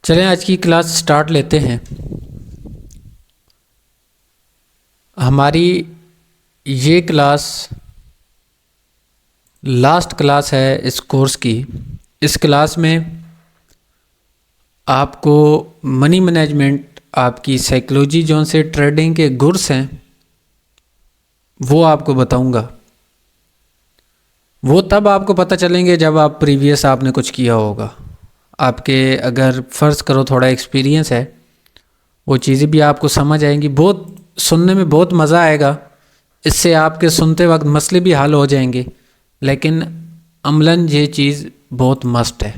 چلیں آج کی کلاس سٹارٹ لیتے ہیں۔ ہماری یہ کلاس لاسٹ کلاس ہے اس کورس کی۔ اس کلاس میں آپ کو منی مینجمنٹ، آپ کی سائیکلوجی جو سے ٹریڈنگ کے گرس ہیں وہ آپ کو بتاؤں گا۔ وہ تب آپ کو پتہ چلیں گے جب آپ پریویس آپ نے کچھ کیا ہوگا۔ آپ کے اگر فرض کرو تھوڑا ایکسپیرینس ہے، وہ چیزیں بھی آپ کو سمجھ آئیں گی، بہت سننے میں بہت مزہ آئے گا۔ اس سے آپ کے سنتے وقت مسئلے بھی حل ہو جائیں گے، لیکن عملاً یہ چیز بہت مسٹ ہے۔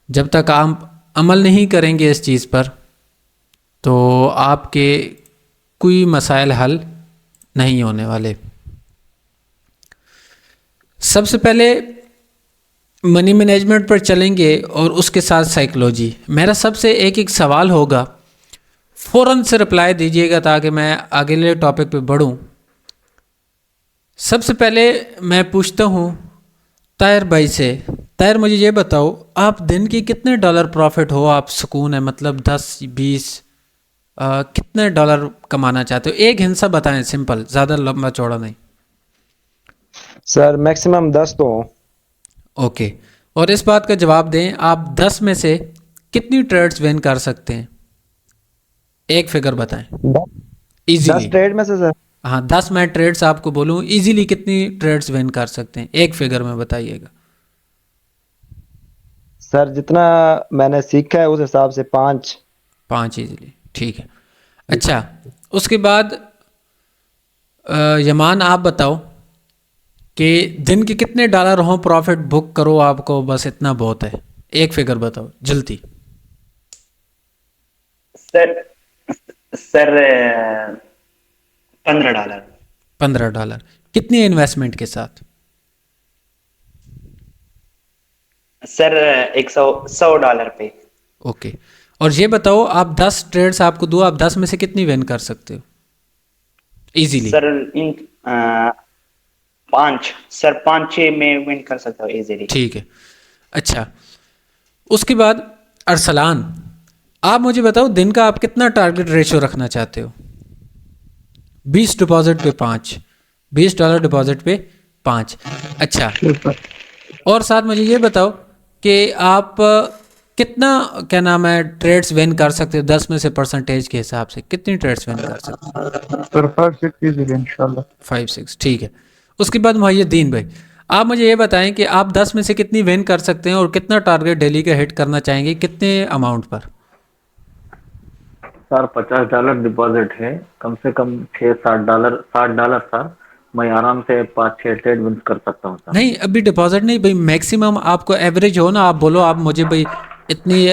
جب تک آپ عمل نہیں کریں گے اس چیز پر تو آپ کے کوئی مسائل حل نہیں ہونے والے۔ سب سے پہلے منی مینجمنٹ پر چلیں گے اور اس کے ساتھ سائیکلوجی۔ میرا سب سے ایک سوال ہوگا، فوراً سے رپلائی دیجیے گا تاکہ میں اگلے ٹاپک پہ بڑھوں۔ سب سے پہلے میں پوچھتا ہوں طاہر بھائی سے، طاہر مجھے یہ بتاؤ آپ دن کی کتنے ڈالر پروفٹ ہو، آپ سکون ہے مطلب 10-20 کتنے ڈالر کمانا چاہتے ہو؟ ایک ہنسا بتائیں، سمپل، زیادہ لمبا چوڑا نہیں۔ سر میکسیمم 10 تو ہوں۔ اوکے، اور اس بات کا جواب دیں آپ 10 میں سے کتنی ٹریڈز ون کر سکتے ہیں؟ ایک فگر بتائیں 10 ایزیلی۔ ٹریڈ میں سے سر ہاں 10 میں ٹریڈز آپ کو بولوں ایزیلی کتنی ٹریڈز ون کر سکتے ہیں؟ ایک فگر میں بتائیے گا۔ سر جتنا میں نے سیکھا ہے اس حساب سے 5 ایزیلی، ٹھیک ہے۔ اچھا، اس کے بعد یمان آپ بتاؤ کہ دن کے کتنے ڈالر ہوں پروفٹ بک کرو آپ کو، بس اتنا بہت ہے۔ ایک فگر بتاؤ جلدی۔ سر $15۔ $15 کتنی انویسٹمنٹ کے ساتھ؟ سر $100 پہ۔ اوکے، اور یہ بتاؤ آپ 10 ٹریڈز آپ کو دو، آپ 10 میں سے کتنی ون کر سکتے ہو ایزیلی؟ سر 5-6 میں ون کر سکتا ہوں ایزیلی۔ ٹھیک ہے۔ اچھا، اس کے بعد ارسلان آپ مجھے بتاؤ دن کا آپ کتنا ٹارگٹ ریشو رکھنا چاہتے ہو؟ 20 ڈپازٹ پہ 5، $20 ڈپازٹ پہ 5۔ اچھا، اور ساتھ مجھے یہ بتاؤ کہ آپ کتنا کیا نام ہے ٹریڈز ون کر سکتے ہو 10 میں سے پرسنٹیج کے حساب سے کتنی ٹریڈز ون کر سکتے ہو؟ سر 5-6 ایزیلی انشاءاللہ۔ 5-6، ٹھیک ہے۔ اس کے بعد محی الدین بھائی آپ مجھے یہ بتائیں کہ آپ 10 میں سے کتنی ون کر سکتے ہیں اور کتنا ٹارگٹ ڈیلی کا ہٹ کرنا چاہیں گے، کتنے اماؤنٹ پر؟ سر $50 ڈپازٹ ہے، کم سے کم $60 سر، میں آرام سے 5-6 ٹریڈ ون کر سکتا ہوں سر۔ نہیں ابھی ڈپازٹ نہیں بھائی، میکسیمم آپ کو ایوریج ہو نا، آپ بولو آپ مجھے بھائی اتنی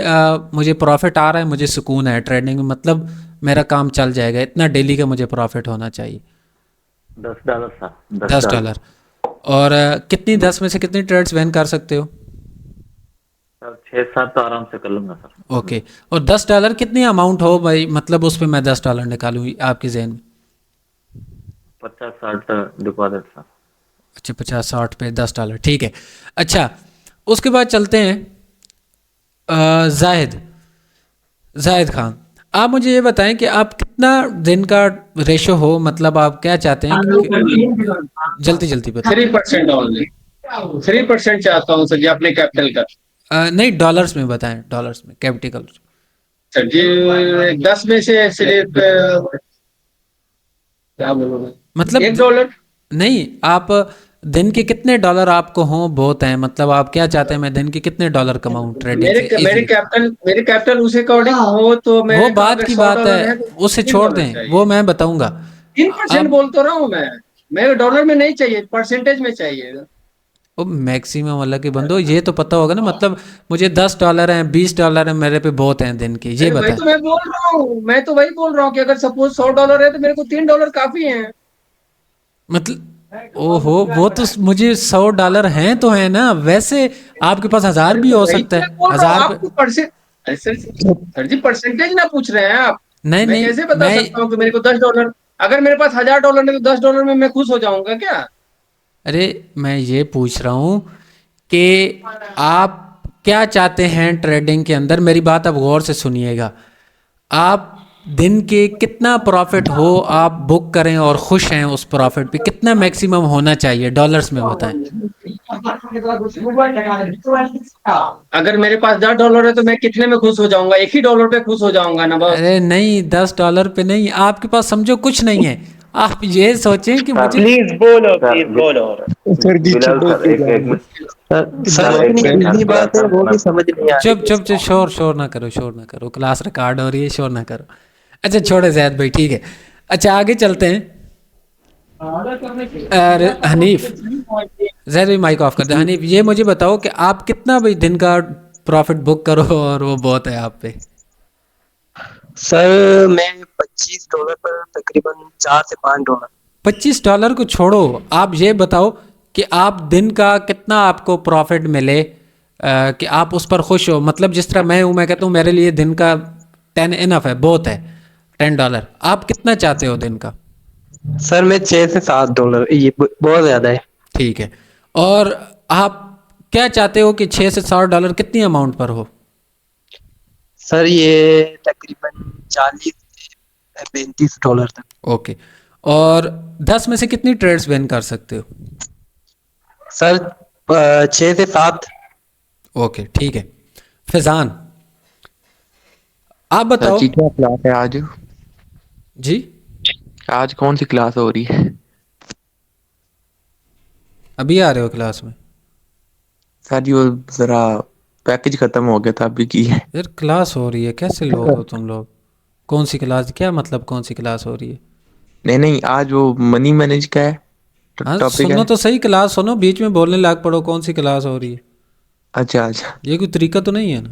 مجھے پروفٹ آ رہا ہے، مجھے سکون ہے ٹریڈنگ میں، مطلب میرا کام چل جائے گا، اتنا ڈیلی کا مجھے پروفٹ ہونا چاہیے۔ $10 سر، $10۔ اور کتنی 10 میں سے کتنی ٹریڈز ون کر سکتے ہو؟ سر 6-7 تو آرام سے کر لوں گا سر۔ اوکے، اور $10 کتنی اماؤنٹ ہو بھائی، مطلب اس پہ میں $10 نکالوں آپ کے ذہن میں؟ 50-60 ڈپازٹ سر۔ اچھا 50-60 پہ $10، ٹھیک ہے۔ اچھا، اس کے بعد چلتے ہیں زاہد خان، آپ مجھے یہ بتائیں کہ آپ کتنا دن کا ریشو ہو، مطلب آپ کیا چاہتے ہیں؟ جلدی بتائیں۔ 3% چاہتا ہوں سر جی اپنے کیپٹل کا۔ نہیں ڈالرز میں بتائیں، ڈالرز میں کیپیٹل۔ سر جی 10 میں سے صرف کیا بولوں میں، مطلب $1۔ نہیں، آپ دن کے کتنے ڈالر آپ کو ہوں بہت ہیں، مطلب آپ کیا چاہتے ہیں میں دن کے کتنے ڈالر کماؤں ٹریڈنگ سے؟ میرے کیپٹل اس اکارڈنگ ہو تو میں، وہ بات کی بات ہے، اسے چھوڑ دیں، وہ میں بتاؤں گا۔ 3% بول تو رہا ہوں میں ڈالر میں نہیں چاہیے، پرسنٹیج میں چاہیے۔ میکسیمم اللہ کے بندو یہ تو پتہ ہوگا نا، مطلب مجھے $10 ہیں، $20 ہیں میرے پہ بہت ہیں دن کے، یہ بتائیں۔ میں تو وہی بول رہا ہوں کہ اگر سپوز $100 ہے تو میرے کو $3 کافی ہیں۔ مطلب اوہو، وہ تو مجھے $100 ہیں تو ہیں نا، ویسے آپ کے پاس 1000 بھی ہو سکتا ہے، 1000 پہ۔ سر جی پرسنٹیج نہ پوچھ رہے ہیں آپ، نہیں میں کیسے بتا سکتا ہوں کہ میرے کو $10، اگر میرے پاس $1000 ہے تو $10 میں میں خوش ہو جاؤں گا کیا؟ ارے میں یہ پوچھ رہا ہوں کہ آپ کیا چاہتے ہیں ٹریڈنگ کے اندر؟ میری بات اب غور سے سنیے گا. آپ دن کے کتنا پروفٹ ہو آپ بک کریں اور خوش ہیں اس پروفٹ پہ، کتنا میکسیمم ہونا چاہیے ڈالرز میں بتائیں. اگر میرے پاس $10 ہے تو میں کتنے میں خوش ہو جاؤں گا؟ $1 پہ خوش ہو جاؤں گا نا بس. ارے نہیں، $10 پہ نہیں. آپ کے پاس سمجھو کچھ نہیں ہے. آپ یہ سوچیں کہ مجھے پلیز بولو پلیز بولو. سر جی بلال چھوڑو سر ایک منٹ سر ایک اتنی منٹ ایزی بات ہے وہ بھی سمجھ نہیں آ چپ چپ چپ، شور نہ کرو، شور نہ کرو، کلاس ریکارڈ ہو رہی ہے، شور نہ کرو. اچھا چھوڑے زید بھائی، ٹھیک ہے. اچھا آگے چلتے ہیں. حنیف، زید بھائی مائک آف کر دیں. حنیف یہ مجھے بتاؤ کہ آپ کتنا بھائی دن کا پروفٹ بک کرو اور وہ بہت ہے آپ پہ؟ سر میں $25 پر تقریباً $4 سے $5. $25 کو چھوڑو، آپ یہ بتاؤ کہ آپ دن کا کتنا آپ کو پروفٹ ملے کہ آپ اس پر خوش ہو. مطلب جس طرح میں ہوں، میں کہتا ہوں میرے لیے دن کا 10 انف ہے، بہت ہے $10. آپ کتنا چاہتے ہو دن کا؟ سر میں $6 سے $7، یہ بہت زیادہ ہے. ٹھیک ہے. اور آپ کیا چاہتے ہو کہ $6 سے $7 کتنی اماؤنٹ پر ہو؟ سر یہ تقریباً $40 سے $35 تک. اوکے. اور 10 میں سے کتنی ٹریڈز ون کر سکتے ہو؟ سر 6 سے 7. اوکے ٹھیک ہے. فیضان آپ سر بتاؤ. جی کیا کلاس ہے آج؟ جی آج کون سی کلاس ہو رہی ہے؟ ابھی آ رہے ہو کلاس میں؟ سر جی وہ ذرا پیکج ختم ہو گیا تھا، ابھی کی ہے. یار کلاس ہو رہی ہے، کیسے لوگ ہو تم لوگ؟ کون سی کلاس؟ کیا مطلب کون سی کلاس ہو رہی ہے؟ نہیں آج وہ منی مینج کا ہے ہاں ٹاپک ہے. سنو تو صحیح، کلاس سنو، بیچ میں بولنے لگ پڑو کون سی کلاس ہو رہی ہے. اچھا یہ کوئی طریقہ تو نہیں ہے نا؟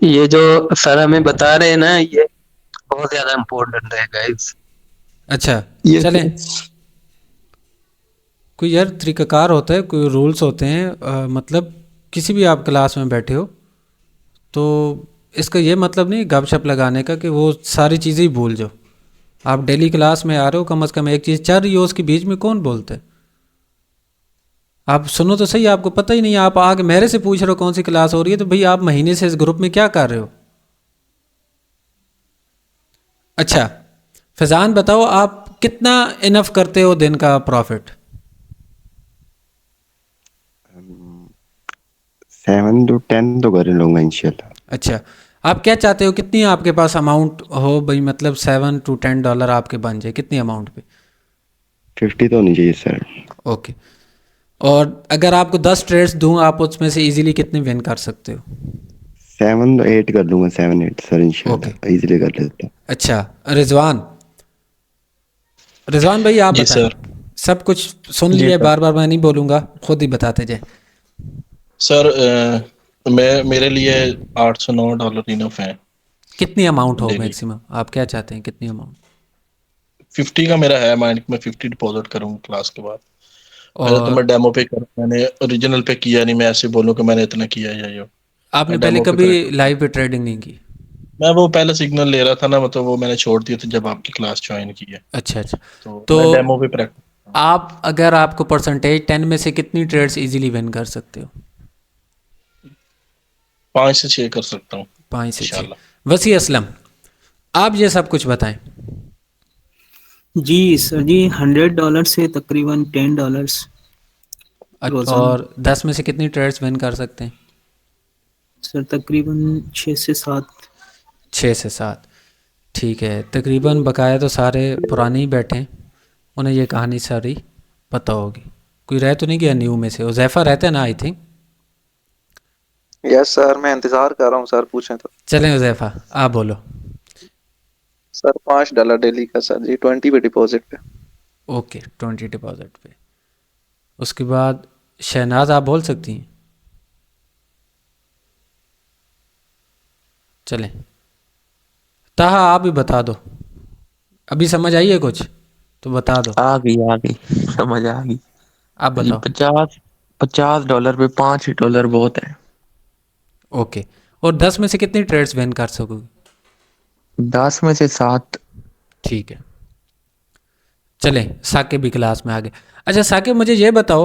یہ جو سر ہمیں بتا رہے ہیں نا، یہ بہت زیادہ امپورٹنٹ ہے گائز. اچھا یہ چلیں، کوئی یار طریقہ کار ہوتا ہے، کوئی رولز ہوتے ہیں. مطلب کسی بھی آپ کلاس میں بیٹھے ہو تو اس کا یہ مطلب نہیں گپ شپ لگانے کا کہ وہ ساری چیزیں ہی بھول جاؤ. آپ ڈیلی کلاس میں آ رہے ہو، کم از کم ایک چیز چل رہی ہو، اس کے بیچ میں کون بولتا ہے؟ آپ سنو تو صحیح، آپ کو پتہ ہی نہیں. آپ آگے میرے سے پوچھ رہے ہو کون سی کلاس ہو رہی ہے، تو بھئی آپ مہینے سے اس گروپ میں کیا کر رہے ہو؟ اچھا فیضان بتاؤ، آپ کتنا انف کرتے ہو دن کا پروفٹ؟ 7 to 10 تو کر لوں گا انشاءاللہ. اچھا آپ کیا چاہتے ہو کتنی آپ کے پاس اماؤنٹ ہو بھائی؟ مطلب $7 to $10 آپ کے بن جائے، کتنی اماؤنٹ پہ؟ 50 تو ہونی چاہیے سر. اوکے. اور اگر آپ کو 10 ٹریڈس دوں، آپ اس میں سے ایزیلی کتنے ون کر سکتے ہو؟ 7 8 کر لوں گا. 7 8 سر انشاءاللہ اوکے. ایزیلی کر لیتا ہوں. اچھا رضوان بھائی آپ جی بتائیں. سر. سب کچھ سن جی لیے، سر. بار بار میں نہیں بولوں گا، خود ہی بتاتے جائیں. سر میرے لیے $809 انف ہے. کتنی اماؤنٹ ہو ڈیلی میکسیمم؟ آپ کیا چاہتے ہیں کتنی اماؤنٹ؟ 50 کا میرا ہے مائنڈ، میں 50 ڈپازٹ کروں کلاس کے بعد. ویسے تو اور میں ڈیمو پہ کروں، میں نے اوریجنل پہ کیا نہیں. میں ایسے بولوں کہ میں نے اتنا کیا ہے یا آپ میں نے پہلے ڈیمو پہ کبھی کرتا ہوں. لائیو پہ ٹریڈنگ نہیں کی؟ میں وہ پہلے سگنل لے رہا تھا نا، مطلب وہ میں نے چھوڑ دیا تھا جب آپ کی کلاس جوائن کی ہے. اچھا تو تو میں ڈیمو پہ پریکٹس. آپ اگر آپ کو پرسنٹیج 10 میں سے کتنی ٹریڈس ایزیلی ون کر سکتے ہو؟ 5 سے 6 کر سکتا ہوں 5 سے 6. انشاءاللہ. وسیع اسلم آپ یہ سب کچھ بتائیں. جی سر جی $100 سے تقریباً $10 روزانہ. اور 10 میں سے کتنی ٹریڈس ون کر سکتے ہیں؟ سر تقریباً 6 سے 7. 6 سے 7. ٹھیک ہے. تقریباً بقایا تو سارے پرانے ہی بیٹھے ہیں، انہیں یہ کہانی ساری پتہ ہوگی. کوئی رہ تو نہیں گیا نیو میں سے؟ حذیفہ رہتا ہے نا آئی تھنک. یس سر، میں انتظار کر رہا ہوں سر، پوچھیں تو. چلیں حذیفہ آپ بولو. سر $5 ڈیلی کا سر جی، 20 پہ ڈپازٹ پہ. اوکے 20 ڈپازٹ پہ. اس کے بعد شہناز آپ بول سکتی ہیں. چلیں تاہا آپ بھی بتا دو، ابھی سمجھ آئی ہے کچھ تو بتا دو. آ گئی سمجھ آ گئی. آپ جی بتاؤ. $50 پہ $5 بہت ہے. اوکے. اور 10 میں سے کتنی ٹریڈس ون کر سکو گے؟ 10 میں سے 7. ٹھیک ہے. چلیں ثاقب بھی کلاس میں آ گئے. اچھا ثاقب مجھے یہ بتاؤ،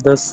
10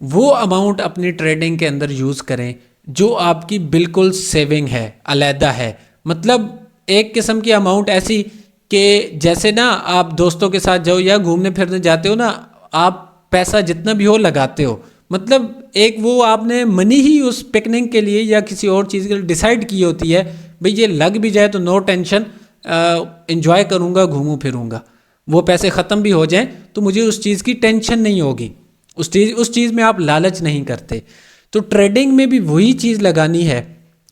وہ اماؤنٹ اپنی ٹریڈنگ کے اندر یوز کریں جو آپ کی بالکل سیونگ ہے، علیحدہ ہے. مطلب ایک قسم کی اماؤنٹ ایسی کہ جیسے نا آپ دوستوں کے ساتھ جاؤ یا گھومنے پھرنے جاتے ہو نا، آپ پیسہ جتنا بھی ہو لگاتے ہو، مطلب ایک وہ آپ نے منی ہی اس پکنک کے لیے یا کسی اور چیز کے لیے ڈیسائیڈ کی ہوتی ہے، بھئی یہ لگ بھی جائے تو نو ٹینشن، انجوائے کروں گا، گھوموں پھروں گا. وہ پیسے ختم بھی ہو جائیں تو مجھے اس چیز کی ٹینشن نہیں ہوگی، اس چیز میں آپ لالچ نہیں کرتے. تو ٹریڈنگ میں بھی وہی چیز لگانی ہے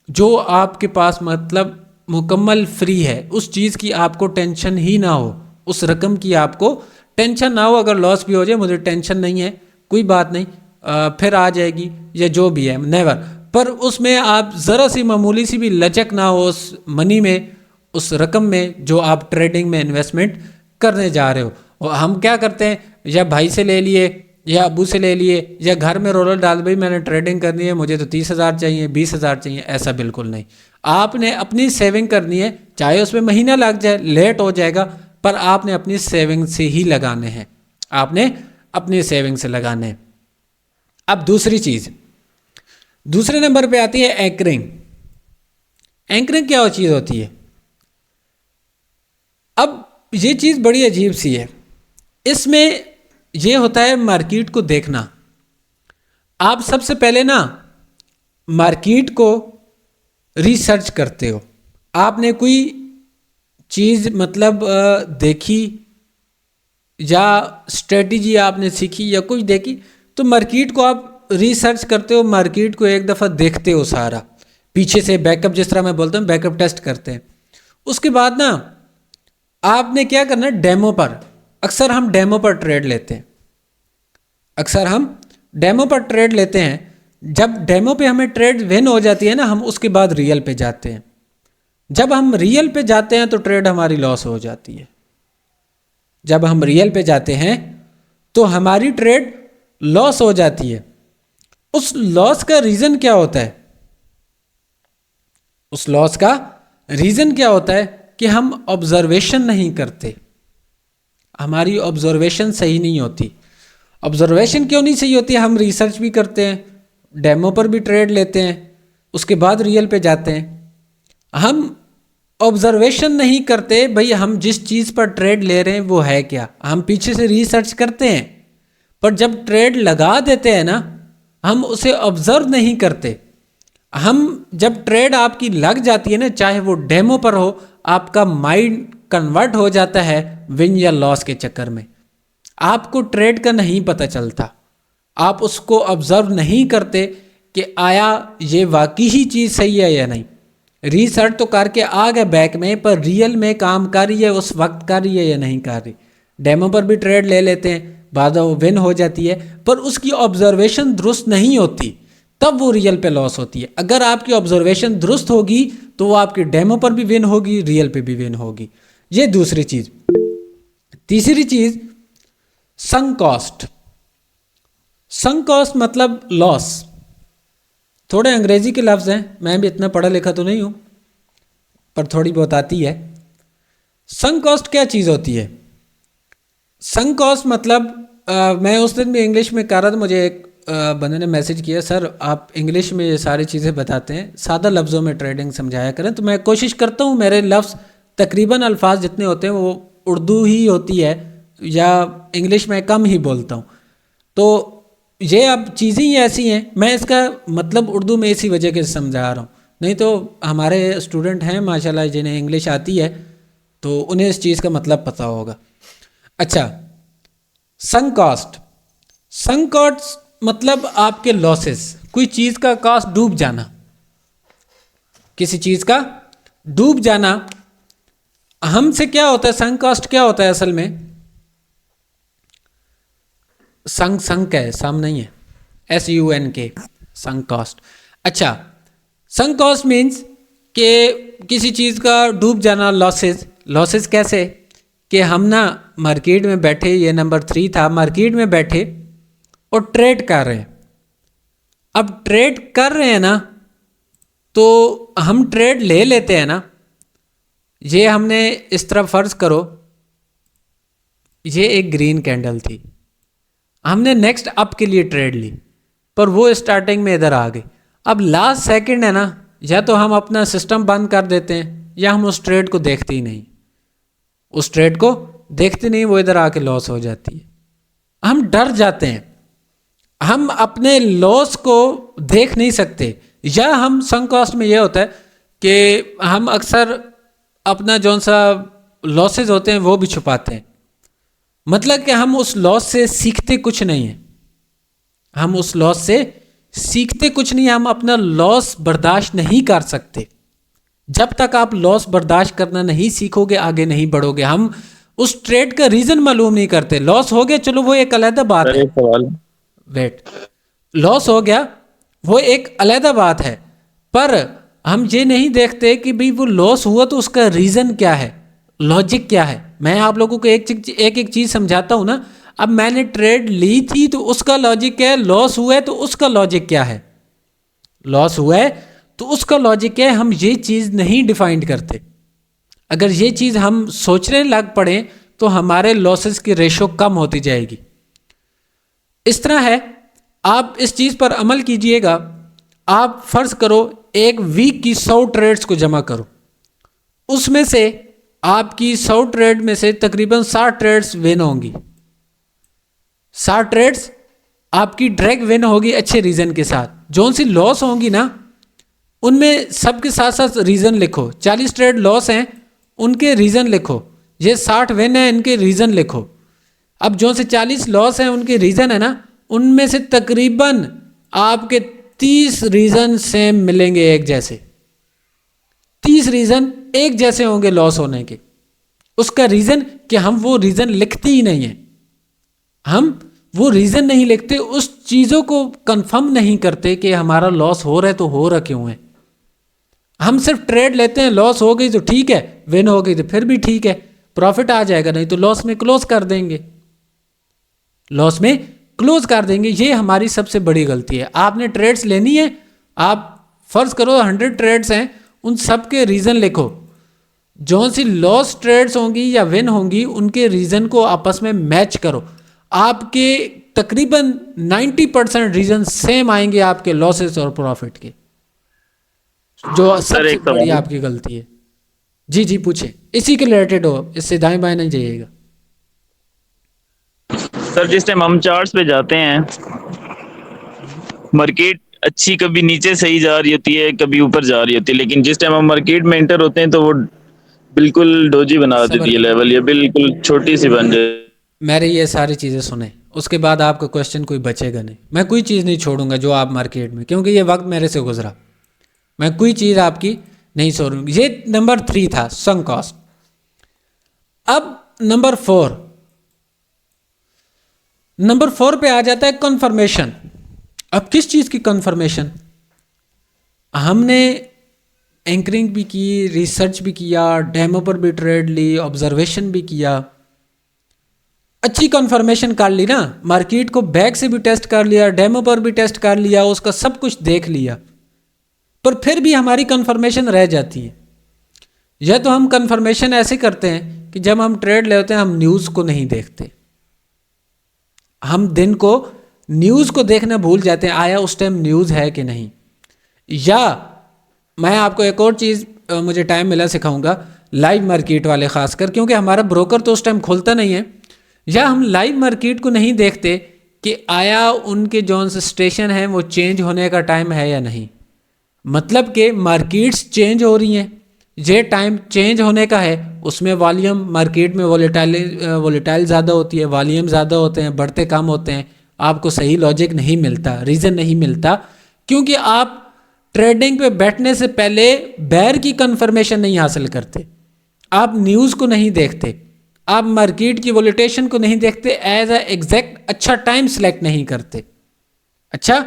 جو آپ کے پاس مطلب مکمل فری ہے، اس چیز کی آپ کو ٹینشن ہی نہ ہو، اس رقم کی آپ کو ٹینشن نہ ہو. اگر لاس بھی ہو جائے مجھے ٹینشن نہیں ہے، کوئی بات نہیں، پھر آ جائے گی یا جو بھی ہے، نیور. پر اس میں آپ ذرا سی معمولی سی بھی لچک نہ ہو اس منی میں، اس رقم میں جو آپ ٹریڈنگ میں انویسٹمنٹ کرنے جا رہے ہو. اور ہم کیا کرتے ہیں، یا بھائی سے لے لیے یا ابو سے لے لیے یا گھر میں رولر ڈال، بھائی میں نے ٹریڈنگ کرنی ہے، مجھے تو 30,000 چاہیے، 20,000 چاہیے. ایسا بالکل نہیں. آپ نے اپنی سیونگ کرنی ہے، چاہے اس میں مہینہ لگ جائے، لیٹ ہو جائے گا، پر آپ نے اپنی سیونگ سے ہی لگانے ہیں، آپ نے اپنی سیونگ سے لگانے ہیں. اب دوسری چیز، دوسرے نمبر پہ آتی ہے اینکرنگ. اینکرنگ کیا چیز ہوتی ہے؟ اب یہ چیز بڑی عجیب سی ہے. اس میں یہ ہوتا ہے مارکیٹ کو دیکھنا. آپ سب سے پہلے نا مارکیٹ کو ریسرچ کرتے ہو. آپ نے کوئی چیز مطلب دیکھی یا اسٹریٹجی آپ نے سیکھی یا کچھ دیکھی، تو مارکیٹ کو آپ ریسرچ کرتے ہو، مارکیٹ کو ایک دفعہ دیکھتے ہو سارا، پیچھے سے بیک اپ، جس طرح میں بولتا ہوں بیک اپ ٹیسٹ کرتے ہیں. اس کے بعد نا آپ نے کیا کرنا ہے، ڈیمو پر، اکثر ہم ڈیمو پر ٹریڈ لیتے ہیں، اکثر ہم ڈیمو پر ٹریڈ لیتے ہیں. جب ڈیمو پہ ہمیں ٹریڈ ون ہو جاتی ہے نا، ہم اس کے بعد ریئل پہ جاتے ہیں. جب ہم ریئل پہ جاتے ہیں تو ٹریڈ ہماری لاس ہو جاتی ہے. جب ہم ریئل پہ جاتے ہیں تو ہماری ٹریڈ لاس ہو جاتی ہے. اس لاس کا ریزن کیا ہوتا ہے؟ اس لاس کا ریزن کیا ہوتا ہے کہ ہم آبزرویشن نہیں کرتے، ہماری آبزرویشن صحیح نہیں ہوتی. آبزرویشن کیوں نہیں صحیح ہوتی؟ ہم ریسرچ بھی کرتے ہیں، ڈیمو پر بھی ٹریڈ لیتے ہیں، اس کے بعد ریئل پہ جاتے ہیں. ہم آبزرویشن نہیں کرتے، بھئی ہم جس چیز پر ٹریڈ لے رہے ہیں وہ ہے کیا. ہم پیچھے سے ریسرچ کرتے ہیں، پر جب ٹریڈ لگا دیتے ہیں نا، ہم اسے آبزرو نہیں کرتے. ہم جب ٹریڈ آپ کی لگ جاتی ہے نا، چاہے وہ ڈیمو پر ہو، آپ کا مائنڈ کنورٹ ہو جاتا ہے ون یا لاس کے چکر میں. آپ کو ٹریڈ کا نہیں پتہ چلتا، آپ اس کو آبزرو نہیں کرتے کہ آیا یہ واقعی ہی چیز صحیح ہے یا نہیں. ریسرچ تو کر کے آ گئے بیک میں، پر ریئل میں کام کر رہی ہے اس وقت، کر رہی ہے یا نہیں کر رہی. ڈیمو پر بھی ٹریڈ لے لیتے ہیں، بعد وہ ون ہو جاتی ہے، پر اس کی آبزرویشن درست نہیں ہوتی، تب وہ ریئل پہ لاس ہوتی ہے. اگر آپ کی آبزرویشن درست ہوگی تو وہ آپ کی ڈیمو پر بھی ون ہوگی، ریئل پہ بھی ون ہوگی. یہ دوسری چیز. تیسری چیز سنک کاسٹ. سنک کاسٹ مطلب لاس. تھوڑے انگریزی کے لفظ ہیں، میں بھی اتنا پڑھا لکھا تو نہیں ہوں، پر تھوڑی بہت آتی ہے. سنک کاسٹ کیا چیز ہوتی ہے؟ سنک کاسٹ مطلب میں اس دن بھی انگلش میں کہہ رہا تھا، مجھے ایک بندے نے میسج کیا، سر آپ انگلش میں یہ ساری چیزیں بتاتے ہیں، سادہ لفظوں میں ٹریڈنگ سمجھایا کریں. تو میں کوشش کرتا ہوں میرے لفظ تقریباً الفاظ جتنے ہوتے ہیں وہ اردو ہی ہوتی ہے یا انگلش میں کم ہی بولتا ہوں. تو یہ اب چیزیں ہی ایسی ہیں، میں اس کا مطلب اردو میں اسی وجہ کے سمجھا رہا ہوں. نہیں تو ہمارے اسٹوڈنٹ ہیں ماشاءاللہ جنہیں انگلش آتی ہے تو انہیں اس چیز کا مطلب پتہ ہوگا. اچھا، سنک کاسٹ. سنک کاسٹ مطلب آپ کے لاسز، کوئی چیز کا کاسٹ ڈوب جانا، کسی چیز کا ڈوب جانا. ہم سے کیا ہوتا ہے، سنک کاسٹ کیا ہوتا ہے اصل میں؟ سنک ہے، سم نہیں ہے، SUNK، سنک کاسٹ. اچھا، سنک کاسٹ مینس کہ کسی چیز کا ڈوب جانا، لاسز. لاسز کیسے کہ ہم نا مارکیٹ میں بیٹھے، یہ نمبر 3 تھا، مارکیٹ میں بیٹھے اور ٹریڈ کر رہے ہیں. اب ٹریڈ کر رہے ہیں نا تو ہم ٹریڈ لے لیتے ہیں نا. یہ ہم نے اس طرح فرض کرو یہ ایک گرین کینڈل تھی، ہم نے نیکسٹ اپ کے لیے ٹریڈ لی. پر وہ اسٹارٹنگ میں ادھر آ گئی. اب لاسٹ سیکنڈ ہے نا, یا تو ہم اپنا سسٹم بند کر دیتے ہیں یا ہم اس ٹریڈ کو دیکھتے ہی نہیں, اس ٹریڈ کو دیکھتے نہیں, وہ ادھر آ کے لاس ہو جاتی ہے. ہم ڈر جاتے ہیں, ہم اپنے لاس کو دیکھ نہیں سکتے. یا ہم سنک کاسٹ میں یہ ہوتا ہے کہ ہم اکثر اپنا جون سا لاسز ہوتے ہیں وہ بھی چھپاتے ہیں. مطلب کہ ہم اس لاس سے سیکھتے کچھ نہیں ہیں, ہم اس لاس سے سیکھتے کچھ نہیں, ہم اپنا لاس برداشت نہیں کر سکتے. جب تک آپ لاس برداشت کرنا نہیں سیکھو گے آگے نہیں بڑھو گے. ہم اس ٹریڈ کا ریزن معلوم نہیں کرتے. لاس ہو گیا چلو وہ ایک علیحدہ بات ہے, ویٹ, لاس ہو گیا وہ ایک علیحدہ بات ہے, پر ہم یہ نہیں دیکھتے کہ بھئی وہ لاس ہوا تو اس کا ریزن کیا ہے, لاجک کیا ہے. میں آپ لوگوں کو ایک چیز سمجھاتا ہوں نا. اب میں نے ٹریڈ لی تھی تو اس کا لاجک کیا ہے, لاس ہوا ہے تو اس کا لاجک کیا ہے, لاس ہوا ہے تو اس کا لاجک کیا ہے. ہم یہ چیز نہیں ڈیفائنڈ کرتے. اگر یہ چیز ہم سوچنے لگ پڑیں تو ہمارے لاسز کی ریشو کم ہوتی جائے گی. اس طرح ہے, آپ اس چیز پر عمل کیجئے گا. آپ فرض کرو ایک ویک کی 100 ٹریڈز کو جمع کرو, اس میں سے آپ کی 100 ٹریڈ میں سے تقریباً 60 ٹریڈز ون ہوں گی. 60 ٹریڈز آپ کی ڈائریکٹ ون ہوگی اچھے ریزن کے ساتھ. جون سی لاس ہوں گی نا ان میں سب کے ساتھ ساتھ ریزن لکھو. 40 ٹریڈ لاس ہیں ان کے ریزن لکھو, یہ 60 ون ہیں ان کے ریزن لکھو. اب جو سے 40 لاس ہیں ان کے ریزن ہے نا, ان میں سے تقریباً آپ کے 30 ریزن سیم ملیں گے, ایک جیسے. 30 ریزن ایک جیسے ہوں گے لاس ہونے کے. اس کا ریزن کہ ہم وہ ریزن لکھتے ہی نہیں ہیں, ہم وہ ریزن نہیں لکھتے, اس چیزوں کو کنفرم نہیں کرتے کہ ہمارا لاس ہو رہا ہے تو ہو رہا کیوں ہے. ہم صرف ٹریڈ لیتے ہیں, لاس ہو گئی تو ٹھیک ہے, ون ہو گئی تو پھر بھی ٹھیک ہے, پروفٹ آ جائے گا, نہیں تو لاس میں کلوز کر دیں گے, لاس میں کلوز کر دیں گے. یہ ہماری سب سے بڑی غلطی ہے. آپ نے ٹریڈز لینی ہے, آپ فرض کرو 100 ٹریڈز ہیں, ان سب کے ریزن لکھو. جون سی لاس ٹریڈز ہوں گی یا ون ہوں گی ان کے ریزن کو آپس میں میچ کرو. آپ کے تقریباً 90% ریزن سیم آئیں گے آپ کے لاسز اور پروفٹ کے, جو سب سے بڑی آپ کی غلطی ہے. جی جی پوچھیں, اسی کے ریلیٹڈ ہو, اس سے دائیں بائیں نہیں جائیے گا. سر جس ٹائم ہم چارٹس پہ جاتے ہیں, مارکیٹ اچھی کبھی نیچے صحیح جا رہی ہوتی ہے, کبھی اوپر جا رہی ہوتی ہے, لیکن جس ٹائم ہم مارکیٹ میں انٹر ہوتے ہیں تو وہ بالکل ڈوجی بنا دیتی ہے لیول, یہ بالکل چھوٹی سی بن جائے. میرے یہ ساری چیزیں سنیں, اس کے بعد آپ کا کوشچن کوئی بچے گا نہیں. میں کوئی چیز نہیں چھوڑوں گا جو آپ مارکیٹ میں, کیونکہ یہ وقت میرے سے گزرا, میں کوئی چیز آپ کی نہیں چھوڑوں گی. یہ نمبر 3 تھا سنک کاسٹ. اب نمبر 4 پہ آ جاتا ہے کنفرمیشن. اب کس چیز کی کنفرمیشن؟ ہم نے اینکرنگ بھی کی, ریسرچ بھی کیا, ڈیمو پر بھی ٹریڈ لی, آبزرویشن بھی کیا, اچھی کنفرمیشن کر لی نا, مارکیٹ کو بیک سے بھی ٹیسٹ کر لیا, ڈیمو پر بھی ٹیسٹ کر لیا, اس کا سب کچھ دیکھ لیا, پر پھر بھی ہماری کنفرمیشن رہ جاتی ہے. یا تو ہم کنفرمیشن ایسے کرتے ہیں کہ جب ہم ٹریڈ لیتے ہیں ہم نیوز کو نہیں دیکھتے, ہم دن کو نیوز کو دیکھنا بھول جاتے ہیں, آیا اس ٹائم نیوز ہے کہ نہیں. یا میں آپ کو ایک اور چیز مجھے ٹائم ملا سکھاؤں گا, لائیو مارکیٹ والے خاص کر, کیونکہ ہمارا بروکر تو اس ٹائم کھولتا نہیں ہے. یا ہم لائیو مارکیٹ کو نہیں دیکھتے کہ آیا ان کے جون سے اسٹیشن ہیں وہ چینج ہونے کا ٹائم ہے یا نہیں. مطلب کہ مارکیٹس چینج ہو رہی ہیں, یہ ٹائم چینج ہونے کا ہے, اس میں والیوم مارکیٹ میں وولیٹائل زیادہ ہوتی ہے, والیوم زیادہ ہوتے ہیں, بڑھتے کم ہوتے ہیں. آپ کو صحیح لاجک نہیں ملتا, ریزن نہیں ملتا, کیونکہ آپ ٹریڈنگ پہ بیٹھنے سے پہلے بیر کی کنفرمیشن نہیں حاصل کرتے, آپ نیوز کو نہیں دیکھتے, آپ مارکیٹ کی وولیٹیشن کو نہیں دیکھتے, ایز اے ایگزیکٹ اچھا ٹائم سلیکٹ نہیں کرتے, اچھا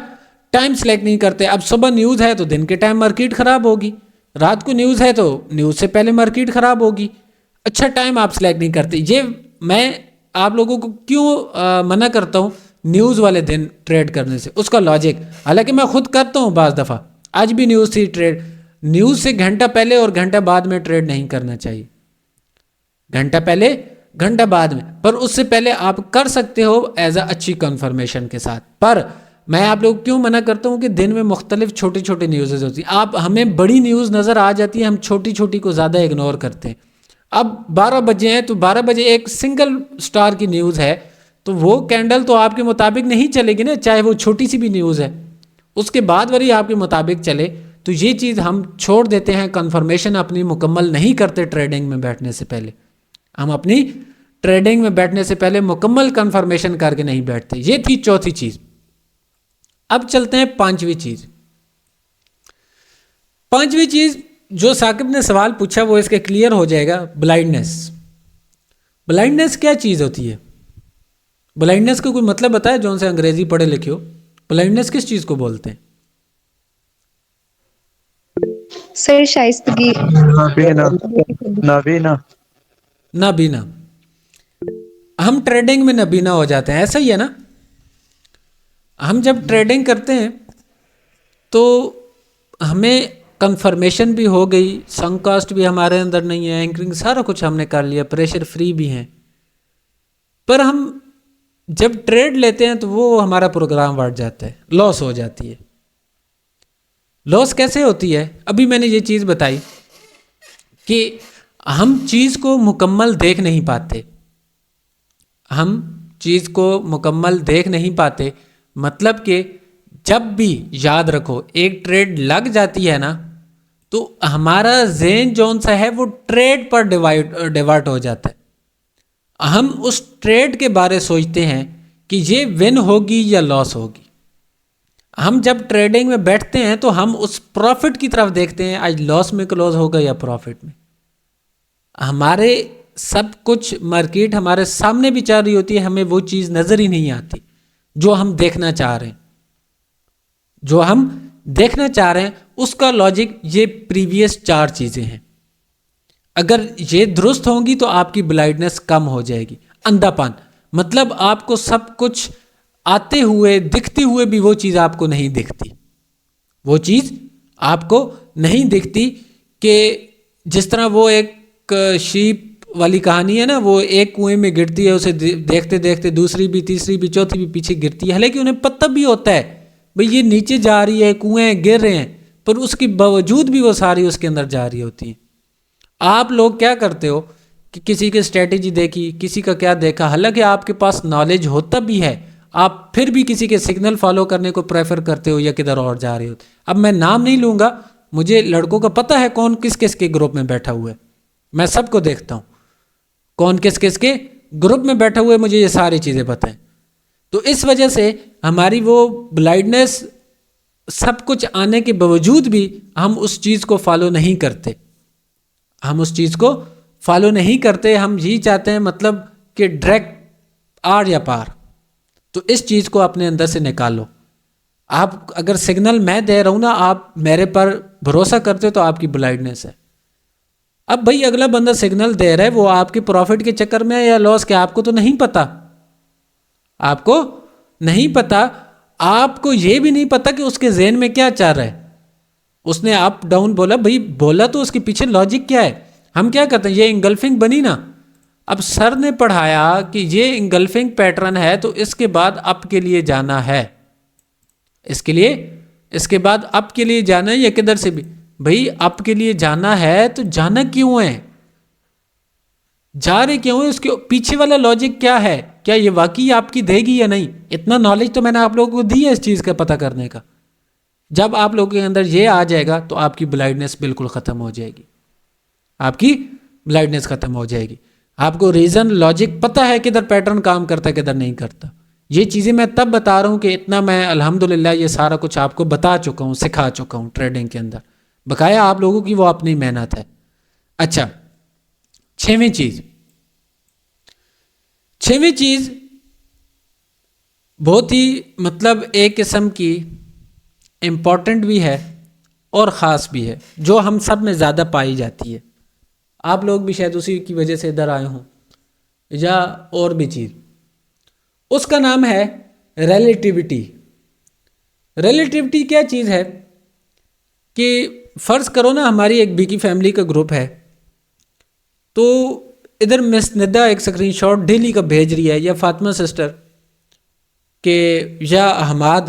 ٹائم سلیکٹ نہیں کرتے. اب صبح نیوز ہے تو دن کے ٹائم مارکیٹ خراب ہوگی, رات کو نیوز ہے تو نیوز سے پہلے مارکیٹ خراب ہوگی, اچھا ٹائم آپ سلیکٹ نہیں کرتے. یہ میں آپ لوگوں کو کیوں منع کرتا ہوں نیوز والے دن ٹریڈ کرنے سے, اس کا لاجک, حالانکہ میں خود کرتا ہوں بعض دفعہ, آج بھی نیوز تھی ٹریڈ, نیوز سے گھنٹہ پہلے اور گھنٹہ بعد میں ٹریڈ نہیں کرنا چاہیے, گھنٹہ پہلے گھنٹہ بعد میں, پر اس سے پہلے آپ کر سکتے ہو ایز اے اچھی کنفرمیشن کے ساتھ. پر میں آپ لوگ کیوں منع کرتا ہوں کہ دن میں مختلف چھوٹی چھوٹی نیوزز ہوتی ہیں. آپ ہمیں بڑی نیوز نظر آ جاتی ہے, ہم چھوٹی چھوٹی کو زیادہ اگنور کرتے ہیں. اب 12 بجے ہیں تو 12 بجے ایک سنگل سٹار کی نیوز ہے تو وہ کینڈل تو آپ کے مطابق نہیں چلے گی نا, چاہے وہ چھوٹی سی بھی نیوز ہے. اس کے بعد والی آپ کے مطابق چلے تو یہ چیز ہم چھوڑ دیتے ہیں, کنفرمیشن اپنی مکمل نہیں کرتے ٹریڈنگ میں بیٹھنے سے پہلے. ہم اپنی ٹریڈنگ میں بیٹھنے سے پہلے مکمل کنفرمیشن کر کے نہیں بیٹھتے. یہ تھی چوتھی چیز. اب چلتے ہیں پانچویں چیز. پانچویں چیز جو ثاقب نے سوال پوچھا وہ اس کے کلیئر ہو جائے گا. بلائنڈنس. بلائنڈنس کیا چیز ہوتی ہے؟ بلائنڈنس کا کوئی مطلب بتایا جو ان سے انگریزی پڑھے لکھے ہو. بلائنڈنس کس چیز کو بولتے ہیں؟ سر شائستگی. نابینا. ہم ٹریڈنگ میں نابینا ہو جاتے ہیں, ایسا ہی ہے نا. ہم جب ٹریڈنگ کرتے ہیں تو ہمیں کنفرمیشن بھی ہو گئی, سنک کاسٹ بھی ہمارے اندر نہیں ہے, اینکرنگ سارا کچھ ہم نے کر لیا, پریشر فری بھی ہیں, پر ہم جب ٹریڈ لیتے ہیں تو وہ ہمارا پروگرام بڑھ جاتا ہے, لاس ہو جاتی ہے. لاس کیسے ہوتی ہے؟ ابھی میں نے یہ چیز بتائی کہ ہم چیز کو مکمل دیکھ نہیں پاتے. ہم چیز کو مکمل دیکھ نہیں پاتے مطلب کہ جب بھی یاد رکھو ایک ٹریڈ لگ جاتی ہے نا تو ہمارا ذہن جون سا ہے وہ ٹریڈ پر ڈیورٹ ہو جاتا ہے. ہم اس ٹریڈ کے بارے سوچتے ہیں کہ یہ ون ہوگی یا لاس ہوگی. ہم جب ٹریڈنگ میں بیٹھتے ہیں تو ہم اس پروفٹ کی طرف دیکھتے ہیں, آج لاس میں کلوز ہوگا یا پروفٹ میں. ہمارے سب کچھ مارکیٹ ہمارے سامنے بھی چل رہی ہوتی ہے, ہمیں وہ چیز نظر ہی نہیں آتی جو ہم دیکھنا چاہ رہے ہیں. جو ہم دیکھنا چاہ رہے ہیں اس کا لاجک یہ پریویس 4 چیزیں ہیں. اگر یہ درست ہوں گی تو آپ کی بلائنڈنس کم ہو جائے گی. اندھا پن مطلب آپ کو سب کچھ آتے ہوئے دکھتے ہوئے بھی وہ چیز آپ کو نہیں دکھتی. وہ چیز آپ کو نہیں دکھتی کہ جس طرح وہ ایک شیپ والی کہانی ہے نا, وہ ایک کنویں میں گرتی ہے, اسے دیکھتے دیکھتے دوسری بھی تیسری بھی چوتھی بھی پیچھے گرتی ہے, حالانکہ انہیں پتہ بھی ہوتا ہے بھئی یہ نیچے جا رہی ہے, کنویں گر رہے ہیں, پر اس کے باوجود بھی وہ ساری اس کے اندر جا رہی ہوتی ہیں. آپ لوگ کیا کرتے ہو کہ کسی کی اسٹریٹجی دیکھی, کسی کا کیا دیکھا, حالانکہ آپ کے پاس نالج ہوتا بھی ہے, آپ پھر بھی کسی کے سگنل فالو کرنے کو پریفر کرتے ہو یا کدھر اور جا رہے ہو. اب میں نام نہیں لوں گا, مجھے لڑکوں کا پتہ ہے کون کس کس کے گروپ میں بیٹھا ہوا ہے, میں سب کو دیکھتا ہوں کون کس کس کے گروپ میں بیٹھا ہوا ہے, مجھے یہ ساری چیزیں پتہ ہیں. تو اس وجہ سے ہماری وہ بلائنڈنس سب کچھ آنے کے باوجود بھی ہم اس چیز کو فالو نہیں کرتے. ہم اس چیز کو فالو نہیں کرتے, ہم یہی چاہتے ہیں مطلب کہ ڈائریکٹ آر یا پار. تو اس چیز کو اپنے اندر سے نکالو. آپ اگر سگنل میں دے رہا ہوں نا, آپ میرے پر بھروسہ کرتے ہو تو آپ کی بلائنڈنس ہے. اب بھائی اگلا بندہ سگنل دے رہا ہے, وہ آپ کے پروفٹ کے چکر میں یا لاس کے, آپ کو تو نہیں پتا. آپ کو نہیں پتا, آپ کو یہ بھی نہیں پتا کہ اس کے ذہن میں کیا چاہ رہا ہے. اس نے اپ ڈاؤن بولا, بھائی بولا تو اس کے پیچھے لاجک کیا ہے. ہم کیا کرتے ہیں, یہ انگلفنگ بنی نا, اب سر نے پڑھایا کہ یہ انگلفنگ پیٹرن ہے تو اس کے بعد اپ کے لیے جانا ہے, اس کے بعد اپ کے لیے جانا ہے یا کدھر سے بھی. بھائی اپ کے لیے جانا ہے تو جانا کیوں ہے, جا رہے کیوں ہیں, اس کے پیچھے والا لاجک کیا ہے, کیا یہ واقعی آپ کی دے گی یا نہیں. اتنا نالج تو میں نے آپ لوگوں کو دی ہے اس چیز کا پتہ کرنے کا. جب آپ لوگوں کے اندر یہ آ جائے گا تو آپ کی بلائنڈنس بالکل ختم ہو جائے گی. آپ کی بلائنڈنس ختم ہو جائے گی. آپ کو ریزن لاجک پتہ ہے کدھر پیٹرن کام کرتا ہے کدھر نہیں کرتا. یہ چیزیں میں تب بتا رہا ہوں کہ اتنا میں الحمدللہ یہ سارا کچھ آپ کو بتا چکا ہوں, سکھا چکا ہوں ٹریڈنگ کے اندر. بقایا آپ لوگوں کی وہ اپنی محنت ہے. اچھا, 6ویں چیز بہت ہی مطلب ایک قسم کی امپورٹنٹ بھی ہے اور خاص بھی ہے, جو ہم سب میں زیادہ پائی جاتی ہے. آپ لوگ بھی شاید اسی کی وجہ سے ادھر آئے ہوں یا اور بھی چیز. اس کا نام ہے ریلیٹیوٹی. ریلیٹیوٹی کیا چیز ہے کہ فرض کرو نا ہماری ایک بی کی فیملی کا گروپ ہے, تو ادھر مس ندہ ایک اسکرین شاٹ ڈیلی کا بھیج رہی ہے, یا فاطمہ سسٹر کہ یا حماد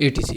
etc।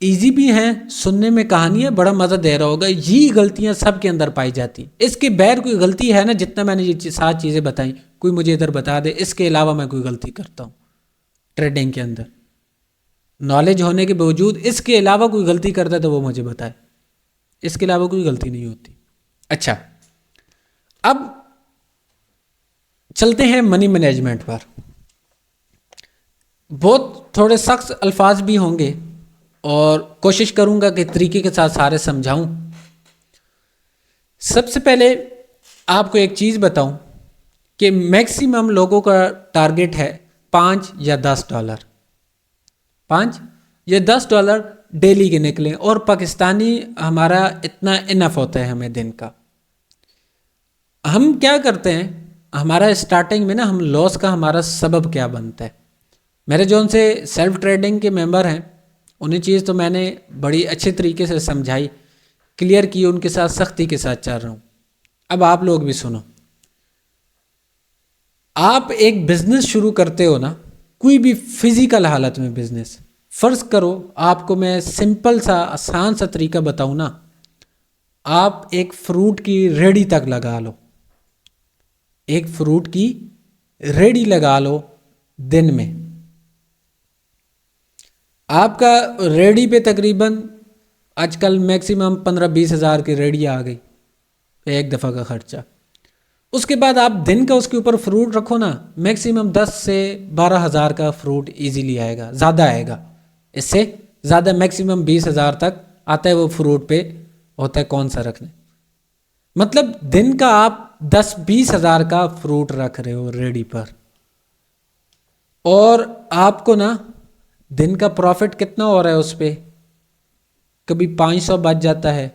ایزی بھی ہیں، سننے میں کہانی ہے، بڑا مزہ دے رہا ہوگا. یہ غلطیاں سب کے اندر پائی جاتی. اس کے بغیر کوئی غلطی ہے نا، جتنا میں نے یہ 7 چیزیں بتائیں، کوئی مجھے ادھر بتا دے اس کے علاوہ میں کوئی غلطی کرتا ہوں ٹریڈنگ کے اندر، نالج ہونے کے باوجود اس کے علاوہ کوئی غلطی کرتا ہے تو وہ مجھے بتائے. اس کے علاوہ کوئی غلطی نہیں ہوتی. اچھا، اب چلتے ہیں منی مینجمنٹ پر. بہت تھوڑے سخت الفاظ بھی ہوں گے اور کوشش کروں گا کہ طریقے کے ساتھ سارے سمجھاؤں. سب سے پہلے آپ کو ایک چیز بتاؤں کہ میکسیمم لوگوں کا ٹارگٹ ہے $5 یا $10. $5 یا $10 ڈیلی کے نکلیں، اور پاکستانی ہمارا اتنا انف ہوتا ہے ہمیں دن کا. ہم کیا کرتے ہیں، ہمارا اسٹارٹنگ میں نا ہم لاس کا ہمارا سبب کیا بنتا ہے. میرے جو ان سے سیلف ٹریڈنگ کے ممبر ہیں انہیں چیز تو میں نے بڑی اچھے طریقے سے سمجھائی، کلیئر کی، ان کے ساتھ سختی کے ساتھ چل رہا ہوں. اب آپ لوگ بھی سنو. آپ ایک بزنس شروع کرتے ہو نا، کوئی بھی فزیکل حالت میں بزنس، فرض کرو آپ کو میں سمپل سا آسان سا طریقہ بتاؤں نا، آپ ایک فروٹ کی ریڑھی تک لگا لو، ایک فروٹ کی ریڑھی لگا لو دن میں. آپ کا ریڑھی پہ تقریباً آج کل میکسیمم 15-20 ہزار کی ریڑھی آ گئی ایک دفعہ کا خرچہ. اس کے بعد آپ دن کا اس کے اوپر فروٹ رکھو نا، میکسیمم 10 سے 12 ہزار کا فروٹ ایزیلی آئے گا، زیادہ آئے گا، اس سے زیادہ میکسیمم 20 ہزار تک آتا ہے. وہ فروٹ پہ ہوتا ہے کون سا رکھنے، مطلب دن کا آپ 10-20 ہزار کا فروٹ رکھ رہے ہو ریڑھی پر، اور آپ کو نا دن کا پروفٹ کتنا ہو رہا ہے اس پہ، کبھی 500 بچ جاتا ہے،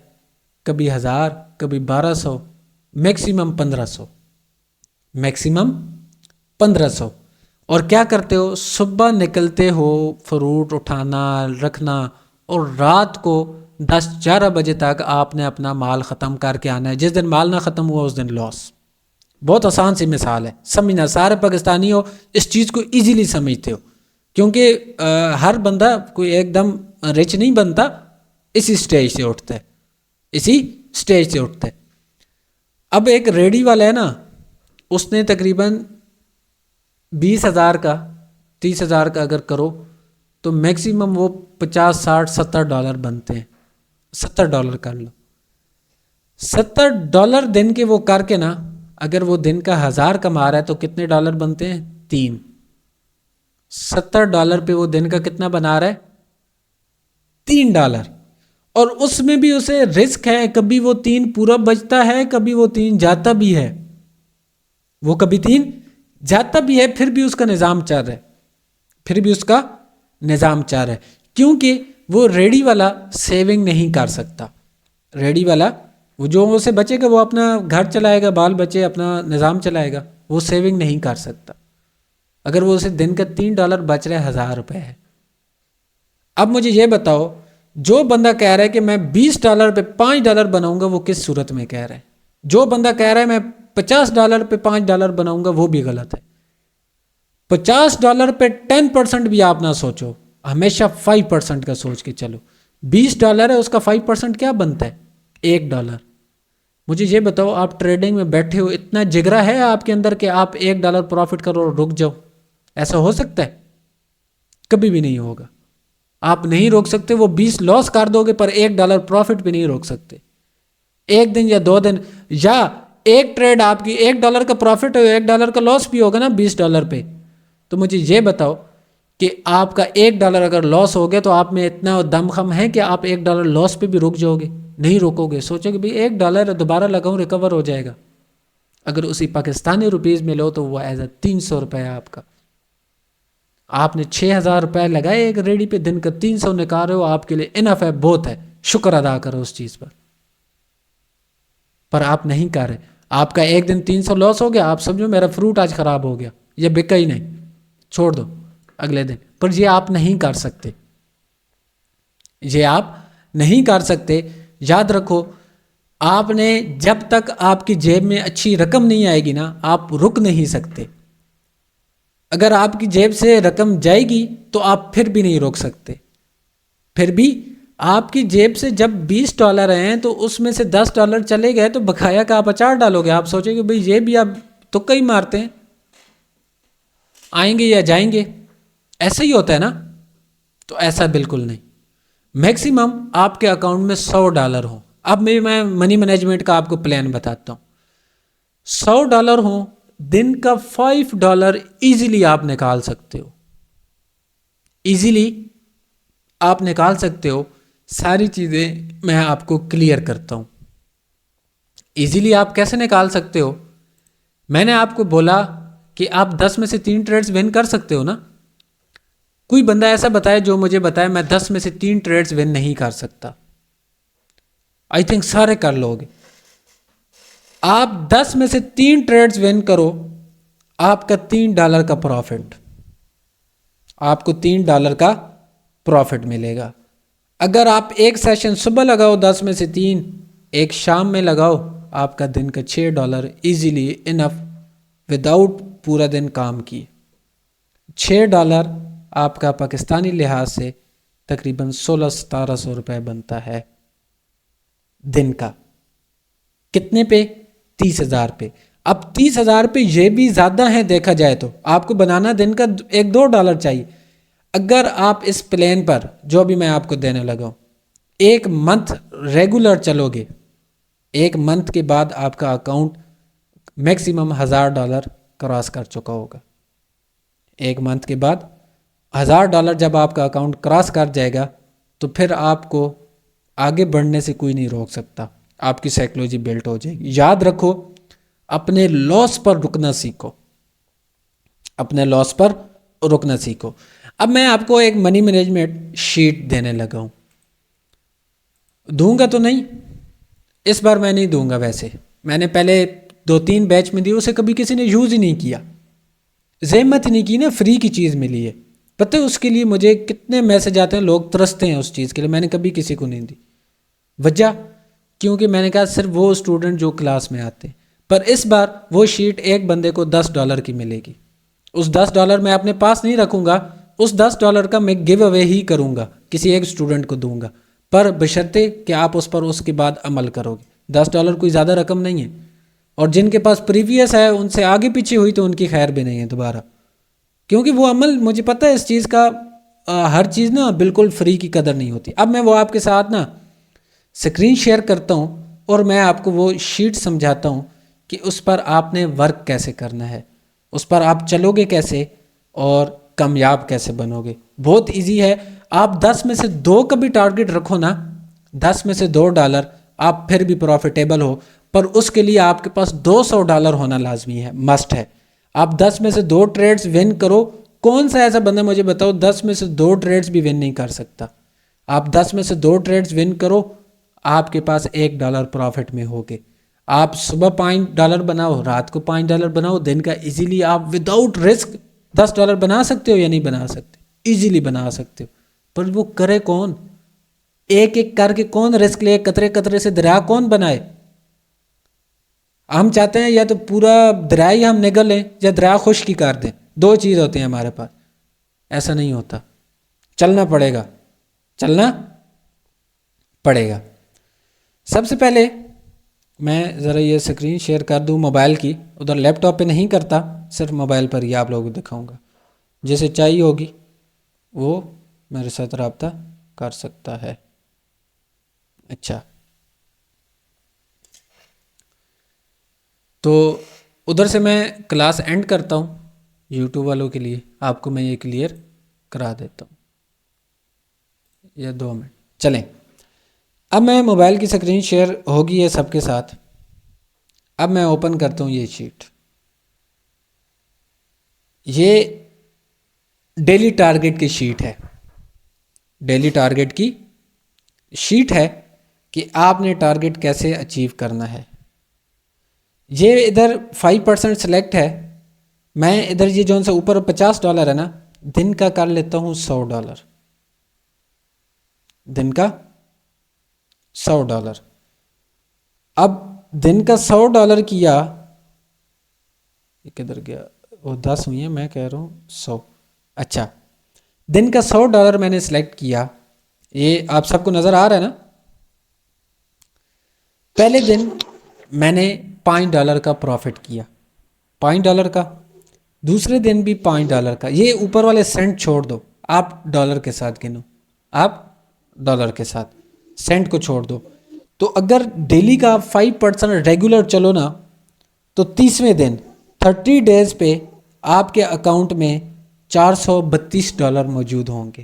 کبھی 1000، کبھی 1200، میکسیمم 1500، میکسیمم 1500. اور کیا کرتے ہو، صبح نکلتے ہو فروٹ اٹھانا رکھنا، اور رات کو 10-11 بجے تک آپ نے اپنا مال ختم کر کے آنا ہے. جس دن مال نہ ختم ہوا اس دن لاس. بہت آسان سی مثال ہے، سمجھنا. سارے پاکستانی ہو اس چیز کو ایزیلی سمجھتے ہو، کیونکہ ہر بندہ کوئی ایک دم رچ نہیں بنتا، اسی سٹیج سے اٹھتا ہے، اسی سٹیج سے اٹھتا ہے. اب ایک ریڑھی والا ہے نا، اس نے تقریباً 20 ہزار کا 30 ہزار کا اگر کرو تو میکسیمم وہ $50-60-$70 بنتے ہیں. $70 کر لو، $70 دن کے وہ کر کے نا، اگر وہ دن کا 1000 کما رہا ہے تو کتنے ڈالر بنتے ہیں؟ 3. $70 پہ وہ دن کا کتنا بنا رہا ہے؟ $3. اور اس میں بھی اسے رسک ہے، کبھی وہ 3 پورا بچتا ہے، کبھی وہ 3 جاتا بھی ہے، وہ کبھی 3 جاتا بھی ہے، پھر بھی اس کا نظام چل رہا ہے، پھر بھی اس کا نظام چل رہا ہے. کیونکہ وہ ریڑھی والا سیونگ نہیں کر سکتا. ریڑھی والا وہ جو اسے بچے گا وہ اپنا گھر چلائے گا، بال بچے اپنا نظام چلائے گا، وہ سیونگ نہیں کر سکتا. اگر وہ اسے دن کا $3 بچ رہا ہے، $1000 ہے. اب مجھے یہ بتاؤ، جو بندہ کہہ رہا ہے کہ میں $20 پہ $5 بناؤں گا، وہ کس صورت میں کہہ رہا ہے؟ جو بندہ کہہ رہا ہے میں $50 پہ $5 بناؤں گا، وہ بھی غلط ہے. $50 پہ 10% بھی آپ نہ سوچو، ہمیشہ 5% کا سوچ کے چلو. $20 ہے، اس کا 5% کیا بنتا ہے؟ $1. مجھے یہ بتاؤ، آپ ٹریڈنگ میں بیٹھے ہو، اتنا جگرا ہے آپ کے اندر کہ آپ $1 پروفٹ کرو اور رک جاؤ؟ ایسا ہو سکتا ہے؟ کبھی بھی نہیں ہوگا. آپ نہیں روک سکتے. وہ 20 لاس کر دو گے پر $1 پروفٹ بھی نہیں روک سکتے. ایک دن یا 2 دن یا ایک ٹریڈ آپ کی $1 کا پروفٹ ہو، $1 کا لاس بھی ہوگا نا $20 پہ. تو مجھے یہ بتاؤ کہ آپ کا $1 اگر لاس ہو گیا تو آپ میں اتنا دم خم ہے کہ آپ $1 لاس پہ بھی رک جاؤ گے؟ نہیں روکو گے. سوچو کہ بھئی $1 دوبارہ لگاؤں ریکور ہو جائے گا. اگر اسی پاکستانی روپیز میں لو تو وہ ایز اے $300 آپ کا. آپ نے $6000 لگائے ایک ریڑھی پہ، دن کا 300 نکال رہے ہو، آپ کے لیے انف ہے، بہت ہے. شکر ادا کرو اس چیز پر آپ نہیں کر رہے. آپ کا ایک دن 300 لاس ہو گیا، آپ سمجھو میرا فروٹ آج خراب ہو گیا، یہ بکا ہی نہیں، چھوڑ دو اگلے دن. پر یہ آپ نہیں کر سکتے، یہ آپ نہیں کر سکتے. یاد رکھو، آپ نے جب تک آپ کی جیب میں اچھی رقم نہیں آئے گی نا، آپ رک نہیں سکتے. اگر آپ کی جیب سے رقم جائے گی تو آپ پھر بھی نہیں روک سکتے. پھر بھی آپ کی جیب سے جب $20 ہیں تو اس میں سے $10 چلے گئے تو بقایا کا آپ اچار ڈالو گے. آپ سوچیں کہ بھئی یہ بھی آپ تکا ہی مارتے ہیں, آئیں گے یا جائیں گے, ایسا ہی ہوتا ہے نا. تو ایسا بالکل نہیں. میکسیمم آپ کے اکاؤنٹ میں $100 ہوں. اب میں منی مینجمنٹ کا آپ کو پلان بتاتا ہوں. $100 ہوں, دن کا $5 ایزیلی آپ نکال سکتے ہو. ایزیلی آپ نکال سکتے ہو. ساری چیزیں میں آپ کو کلیئر کرتا ہوں. ایزیلی آپ کیسے نکال سکتے ہو؟ میں نے آپ کو بولا کہ آپ 10 میں سے 3 ٹریڈز ون کر سکتے ہو نا. کوئی بندہ ایسا بتائے جو مجھے بتائے میں 10 میں سے 3 ٹریڈز ون نہیں کر سکتا. آئی تھنک سارے کر لو گے. آپ 10 میں سے 3 ٹریڈز ون کرو, آپ کا $3 کا پروفٹ, آپ کو $3 کا پروفٹ ملے گا. اگر آپ ایک سیشن صبح لگاؤ 10 میں سے 3, ایک شام میں لگاؤ, آپ کا دن کا $6 ایزیلی انف وداؤٹ پورا دن کام کیے. $6 آپ کا پاکستانی لحاظ سے تقریباً 1600-1700 روپے بنتا ہے دن کا. کتنے پہ؟ 30,000 پہ. اب 30,000 پہ یہ بھی زیادہ ہیں دیکھا جائے تو. آپ کو بنانا دن کا $1-2 چاہیے. اگر آپ اس پلان پر جو بھی میں آپ کو دینے لگا ہوں 1 منتھ ریگولر چلو گے, 1 منتھ کے بعد آپ کا اکاؤنٹ میکسیمم $1,000 کراس کر چکا ہوگا. 1 منتھ کے بعد $1,000 جب آپ کا اکاؤنٹ کراس کر جائے گا تو پھر آپ کو آگے بڑھنے سے کوئی نہیں روک سکتا. آپ کی سائیکلوجی بلٹ ہو جائے گی. یاد رکھو, اپنے لاس پر رکنا سیکھو, اپنے لاس پر رکنا سیکھو. اب میں آپ کو ایک منی مینجمنٹ شیٹ دینے لگا ہوں. دوں گا تو نہیں, اس بار میں نہیں دوں گا. ویسے میں نے پہلے 2-3 بیچ میں دی, اسے کبھی کسی نے یوز ہی نہیں کیا, زحمت نہیں کی نا, فری کی چیز ملی ہے. پتہ ہے اس کے لیے مجھے کتنے میسج آتے ہیں, لوگ ترستے ہیں اس چیز کے لیے. میں نے کبھی کسی کو نہیں دی. وجہ کیونکہ میں نے کہا صرف وہ اسٹوڈنٹ جو کلاس میں آتے ہیں. پر اس بار وہ شیٹ ایک بندے کو $10 کی ملے گی. اس $10 میں اپنے پاس نہیں رکھوں گا, اس $10 کا میں گیو اوے ہی کروں گا, کسی ایک اسٹوڈنٹ کو دوں گا, پر بشرطے کہ آپ اس پر اس کے بعد عمل کرو گے. $10 کوئی زیادہ رقم نہیں ہے, اور جن کے پاس پریویس ہے ان سے آگے پیچھے ہوئی تو ان کی خیر بھی نہیں ہے دوبارہ, کیونکہ وہ عمل مجھے پتہ ہے اس چیز کا. ہر چیز نا بالکل فری کی قدر نہیں ہوتی. اب میں وہ آپ کے ساتھ نا سکرین شیئر کرتا ہوں اور میں آپ کو وہ شیٹ سمجھاتا ہوں کہ اس پر آپ نے ورک کیسے کرنا ہے, اس پر آپ چلو گے کیسے اور کامیاب کیسے بنو گے. بہت ایزی ہے. آپ 10 میں سے 2 کا بھی ٹارگٹ رکھو نا, 10 میں سے $2 آپ پھر بھی پروفیٹیبل ہو, پر اس کے لیے آپ کے پاس $200 ہونا لازمی ہے, مسٹ ہے. آپ 10 میں سے 2 ٹریڈز ون کرو. کون سا ایسا بندہ مجھے بتاؤ 10 میں سے 2 ٹریڈز بھی ون نہیں کر سکتا. آپ 10 میں سے 2 ٹریڈز ون کرو, آپ کے پاس $1 پروفٹ میں ہوگے. آپ صبح $5 بناؤ, رات کو $5 بناؤ, دن کا ایزیلی آپ وداؤٹ رسک $10 بنا سکتے ہو یا نہیں بنا سکتے؟ ایزیلی بنا سکتے ہو. پر وہ کرے کون؟ ایک ایک کر کے کون رسک لے؟ قطرے قطرے سے دریا کون بنائے؟ ہم چاہتے ہیں یا تو پورا دریا ہی ہم نگل لیں یا دریا خشک ہی کر دیں. 2 چیز ہوتے ہیں ہمارے پاس. ایسا نہیں ہوتا. چلنا پڑے گا, چلنا پڑے گا. سب سے پہلے میں ذرا یہ سکرین شیئر کر دوں موبائل کی. ادھر لیپ ٹاپ پہ نہیں کرتا, صرف موبائل پر ہی آپ لوگوں کو دکھاؤں گا. جسے چاہیے ہوگی وہ میرے ساتھ رابطہ کر سکتا ہے. اچھا, تو ادھر سے میں کلاس اینڈ کرتا ہوں. یوٹیوب والوں کے لیے آپ کو میں یہ کلیئر کرا دیتا ہوں. یا 2 منٹ چلیں. اب میں موبائل کی سکرین شیئر ہوگی ہے سب کے ساتھ. اب میں اوپن کرتا ہوں یہ شیٹ. یہ ڈیلی ٹارگٹ کی شیٹ ہے. ڈیلی ٹارگٹ کی شیٹ ہے کہ آپ نے ٹارگٹ کیسے اچیو کرنا ہے. یہ ادھر 5% سلیکٹ ہے. میں ادھر یہ جو سے اوپر $50 ہے نا, دن کا کر لیتا ہوں $100. دن کا $100. اب دن کا $100 کیا, یہ کدھر گیا, وہ 10 ہوئی ہیں, میں کہہ رہا ہوں 100. اچھا, دن کا $100 میں نے سلیکٹ کیا. یہ آپ سب کو نظر آ رہا ہے نا؟ پہلے دن میں نے $5 کا پروفٹ کیا، $5 کا، دوسرے دن بھی $5 کا. یہ اوپر والے سینٹ چھوڑ دو، آپ ڈالر کے ساتھ گنو، آپ ڈالر کے ساتھ سینٹ کو چھوڑ دو. تو اگر ڈیلی کا 5% ریگولر چلو نا، تو 30ویں دن 30 ڈیز پہ آپ کے اکاؤنٹ میں $432 موجود ہوں گے،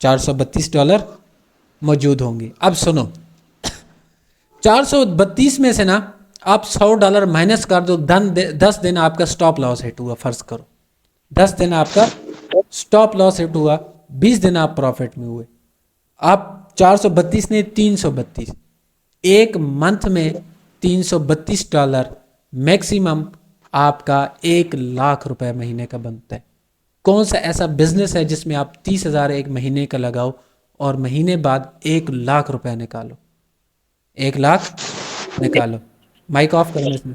$432 موجود ہوں گے. اب سنو، 432 میں سے نا آپ $100 مائنس کر دو. 10 دن آپ کا سٹاپ لاس ہٹ ہوا، فرض کرو 10 دن آپ کا سٹاپ لاس ہٹ ہوا، 20 دن آپ پروفٹ میں ہوئے. آپ 432 نے 332، ایک منتھ میں $332 میکسیمم آپ کا 1,00,000 مہینے کا بنتا ہے. کون سا ایسا بزنس ہے جس میں آپ 30,000 ایک مہینے کا لگاؤ اور مہینے بعد $1,00,000 نکالو؟ 1,00,000 نکالو. مائک آف کرنا اس میں.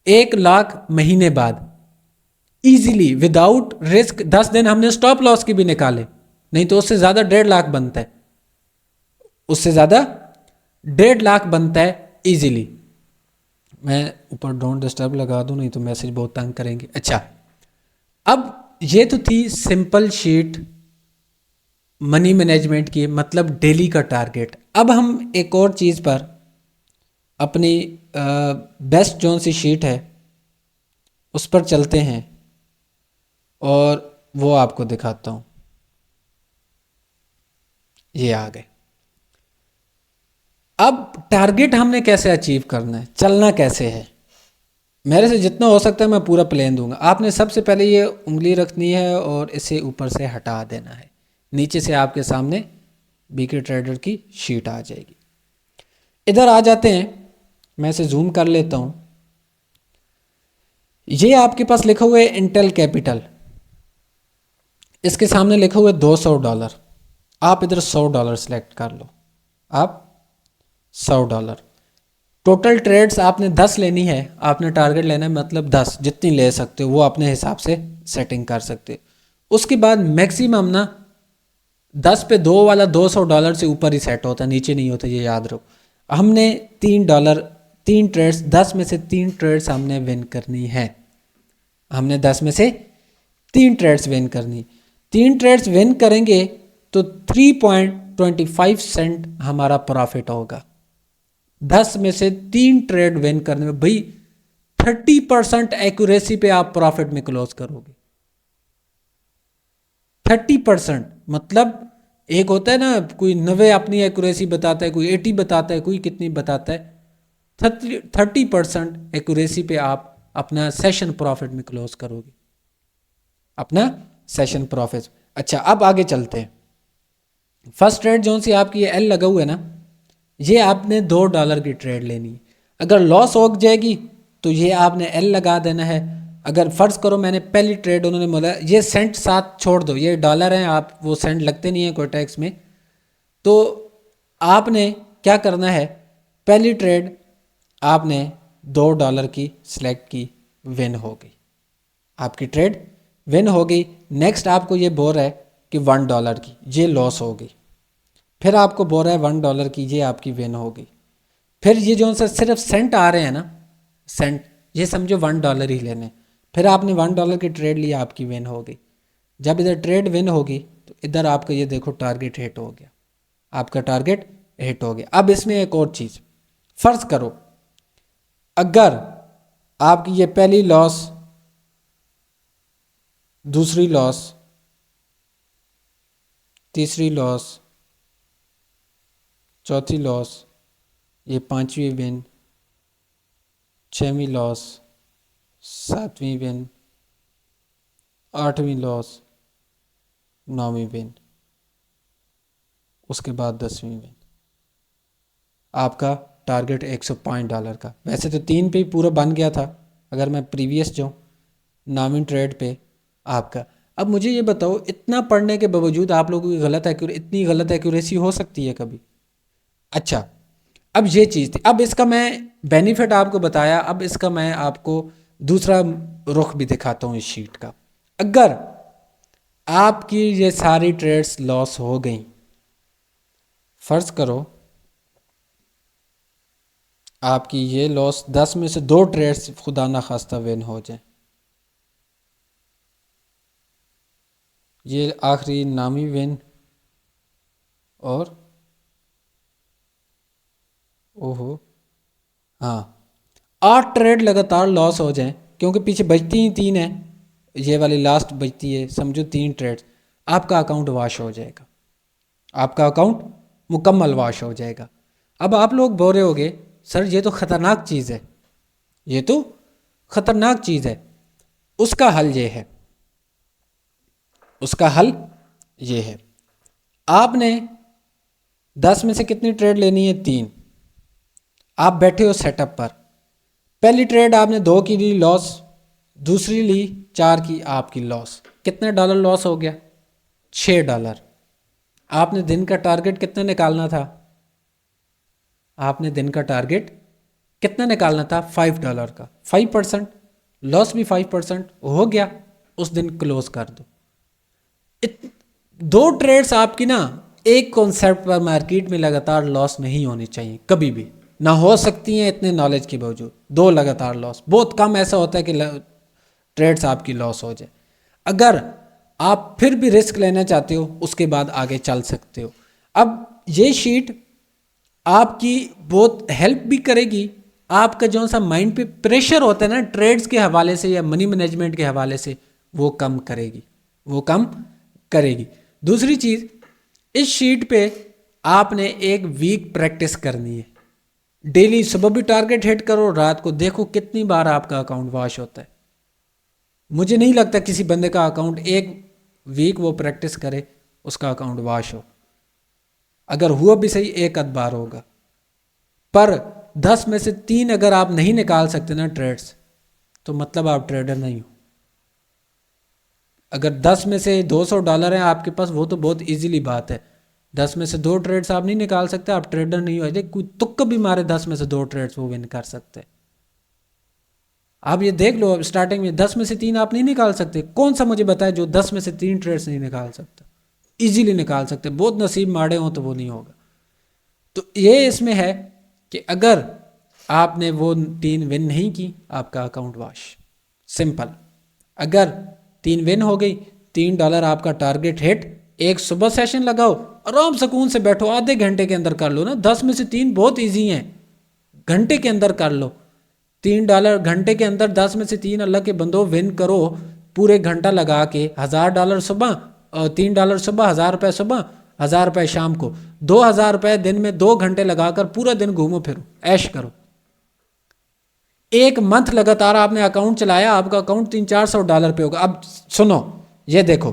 1,00,000 مہینے بعد ایزیلی وداؤٹ رسک. 10 دن ہم نے سٹاپ لاس کی بھی نکالے، نہیں تو اس سے زیادہ 1,50,000 بنتا ہے، اس سے زیادہ 1,50,000 بنتا ہے ایزیلی. میں اوپر ڈونٹ ڈسٹرب لگا دوں، نہیں تو میسج بہت تنگ کریں گے. اچھا، اب یہ تو تھی سمپل شیٹ منی مینجمنٹ کی، مطلب ڈیلی کا ٹارگیٹ. اب ہم ایک اور چیز پر اپنی بیسٹ جون سی شیٹ ہے اس پر چلتے ہیں اور وہ آپ کو دکھاتا ہوں. یہ آ گئے. اب ٹارگیٹ ہم نے کیسے اچیو کرنا ہے، چلنا کیسے ہے؟ میرے سے جتنا ہو سکتا ہے میں پورا پلان دوں گا. آپ نے سب سے پہلے یہ انگلی رکھنی ہے اور اسے اوپر سے ہٹا دینا ہے. نیچے سے آپ کے سامنے بی کے ٹریڈر کی شیٹ آ جائے گی. ادھر آ جاتے ہیں، میں اسے زوم کر لیتا ہوں. یہ آپ کے پاس لکھا ہوا ہے انٹل کیپٹل، اس کے سامنے لکھا ہوا ہے $200. آپ ادھر $100 سلیکٹ کر لو، آپ $100. ٹوٹل ٹریڈز آپ نے 10 لینی ہے، آپ نے ٹارگیٹ لینا ہے، مطلب 10 جتنی لے سکتے ہو وہ اپنے حساب سے سیٹنگ کر سکتے. اس کے بعد میکسیمم نا 10 پہ 2 والا $200 سے اوپر ہی سیٹ ہوتا ہے، نیچے نہیں ہوتا، یہ یاد رکھو. ہم نے تین ٹریڈز، 10 میں سے 3 ٹریڈز ہم نے ون کرنی ہے. ہم نے 10 میں سے 3 ٹریڈز ون کرنی. 3 ٹریڈز ون کریں گے تو 3.25 سینٹ ہمارا پروفٹ ہوگا. 10 میں سے 3 ٹریڈ ون کرنے میں بھائی 30% ایکوریسی پہ آپ پروفٹ میں کلوز کرو گے. 30% مطلب ایک ہوتا ہے نا، کوئی 90 اپنی ایکوریسی بتاتا ہے، کوئی 80 بتاتا ہے، کوئی کتنی بتاتا ہے. 30% ایکوریسی پہ آپ اپنا سیشن پروفٹ میں کلوز کرو گے، اپنا سیشن پروفٹ. اچھا، اب آگے چلتے ہیں. فرسٹ ٹریڈ جو سی آپ کی یہ ایل لگا ہوا ہے نا، یہ آپ نے $2 کی ٹریڈ لینی ہے. اگر لاس ہو جائے گی تو یہ آپ نے ایل لگا دینا ہے. اگر فرض کرو میں نے پہلی ٹریڈ انہوں نے بولا یہ سینٹ ساتھ چھوڑ دو، یہ ڈالر ہیں، آپ وہ سینٹ لگتے نہیں ہیں کوئی ٹیکس میں، تو آپ نے کیا کرنا ہے، پہلی ٹریڈ آپ نے $2 کی سلیکٹ کی، ون ہو گئی، آپ کی ٹریڈ ون ہو گئی. نیکسٹ آپ کو یہ بول رہا ہے کہ $1 کی، یہ لاس ہو گئی. پھر آپ کو بول رہا ہے $1 کی، یہ آپ کی ون ہو گئی. پھر یہ جو سا صرف سینٹ آ رہے ہیں نا، سینٹ، یہ سمجھو $1 ہی لینے. پھر آپ نے $1 کی ٹریڈ لی، آپ کی ون ہو گئی. جب ادھر ٹریڈ ون ہوگی تو ادھر آپ کا یہ دیکھو ٹارگیٹ ہٹ ہو گیا، آپ کا ٹارگیٹ ہٹ ہو گیا. اب اس میں ایک اور چیز، فرض کرو اگر آپ کی یہ پہلی لاس، دوسری لاس، تیسری لاس، چوتھی لاس، یہ 5ویں ون، 6ویں لاس، 7ویں ون، 8ویں لاس، 9ویں ون، اس کے بعد 10ویں ون. آپ کا ٹارگیٹ $105 کا. ویسے تو 3 پہ ہی پورا بن گیا تھا اگر میں پریویس جو 9ویں ٹریڈ پہ آپ کا. اب مجھے یہ بتاؤ، اتنا پڑھنے کے باوجود آپ لوگوں کی اتنی غلط ایکوریسی ہو سکتی ہے کبھی؟ اچھا، اب یہ چیز تھی. اب اس کا میں بینیفٹ آپ کو بتایا، اب اس کا میں آپ کو دوسرا رخ بھی دکھاتا ہوں اس شیٹ کا. اگر آپ کی یہ ساری ٹریڈز لاس ہو گئیں، فرض کرو آپ کی یہ لاس 10 میں سے 2 ٹریڈز خدا نخواستہ ون ہو جائیں. یہ آخری نامی ون اور اوہو ہاں 8 ٹریڈ لگاتار لاس ہو جائیں کیونکہ پیچھے بچتی ہی 3 ہیں, یہ والی لاسٹ بچتی ہے, سمجھو 3 ٹریڈ, آپ کا اکاؤنٹ واش ہو جائے گا, آپ کا اکاؤنٹ مکمل واش ہو جائے گا. اب آپ لوگ بول رہے ہوگے سر یہ تو خطرناک چیز ہے, یہ تو خطرناک چیز ہے. اس کا حل یہ ہے, اس کا حل یہ ہے, آپ نے 10 میں سے کتنی ٹریڈ لینی ہے؟ 3. آپ بیٹھے ہو سیٹ اپ پر, پہلی ٹریڈ آپ نے 2 کی لی لاس, دوسری لی 4 کی آپ کی لاس. کتنے ڈالر لاس ہو گیا؟ $6. آپ نے دن کا ٹارگٹ کتنا نکالنا تھا؟ آپ نے دن کا ٹارگٹ کتنا نکالنا تھا؟ $5 کا. 5% لاس بھی 5% ہو گیا, اس دن کلوز کر دو. 2 ٹریڈز آپ کی نا ایک کانسیپٹ پر مارکیٹ میں لگاتار لاس نہیں ہونی چاہیے کبھی بھی, نہ ہو سکتی ہیں اتنے نالج کے باوجود. 2 لگاتار لاس, بہت کم ایسا ہوتا ہے کہ ٹریڈز آپ کی لاس ہو جائے. اگر آپ پھر بھی رسک لینا چاہتے ہو اس کے بعد آگے چل سکتے ہو. اب یہ شیٹ آپ کی بہت ہیلپ بھی کرے گی, آپ کا جو سا مائنڈ پہ پریشر ہوتا ہے نا ٹریڈز کے حوالے سے یا منی مینجمنٹ کے حوالے سے, وہ کم کرے گی, وہ کم کرے گی. دوسری چیز, اس شیٹ پہ آپ نے ایک ویک پریکٹس کرنی ہے. ڈیلی صبح بھی ٹارگٹ ہٹ کرو, رات کو دیکھو کتنی بار آپ کا اکاؤنٹ واش ہوتا ہے. مجھے نہیں لگتا کسی بندے کا اکاؤنٹ ایک ویک وہ پریکٹس کرے اس کا اکاؤنٹ واش ہو. اگر ہوا بھی صحیح 1 آدھ بار ہوگا, پر 10 میں سے 3 اگر آپ نہیں نکال سکتے نا ٹریڈز, تو مطلب آپ ٹریڈر نہیں ہو. اگر 10 میں سے $200 ہیں آپ کے پاس, وہ تو بہت ایزیلی بات ہے. 10 میں سے 2 ٹریڈز آپ نہیں نکال سکتے, آپ ٹریڈر نہیں ہو. کوئی تک بھی مارے 10 میں سے 2 ٹریڈز وہ ون کر سکتے. آپ یہ دیکھ لو, اسٹارٹنگ میں 10 میں سے 3 آپ نہیں نکال سکتے. کون سا مجھے بتائے جو 10 میں سے 3 ٹریڈز نہیں نکال سکتا؟ ایزیلی نکال سکتے, بہت نصیب ماڑے ہوں تو وہ نہیں ہوگا. تو یہ اس میں ہے کہ اگر آپ نے وہ 3 ون نہیں کی, آپ کا اکاؤنٹ واش. سمپل. اگر 3 ون ہو گئی, $3 آپ کا ٹارگٹ ہٹ, ایک صبح سیشن لگاؤ, آرام سکون سے بیٹھو, آدھے گھنٹے کے اندر کر لو نا. 10 میں سے 3 بہت ایزی ہیں, گھنٹے کے اندر کر لو. $3 گھنٹے کے اندر 10 میں سے 3 اللہ کے بندو ون کرو, پورے گھنٹہ لگا کے. $1000 صبح اور $3 صبح, $1000 صبح, $1000 شام کو, $2000 دن میں 2 گھنٹے لگا کر پورا دن گھومو پھرو, ایش کرو. 1 منتھ لگاتار آپ نے اکاؤنٹ چلایا, آپ کا اکاؤنٹ $300-400 پہ ہوگا. اب سنو, یہ دیکھو,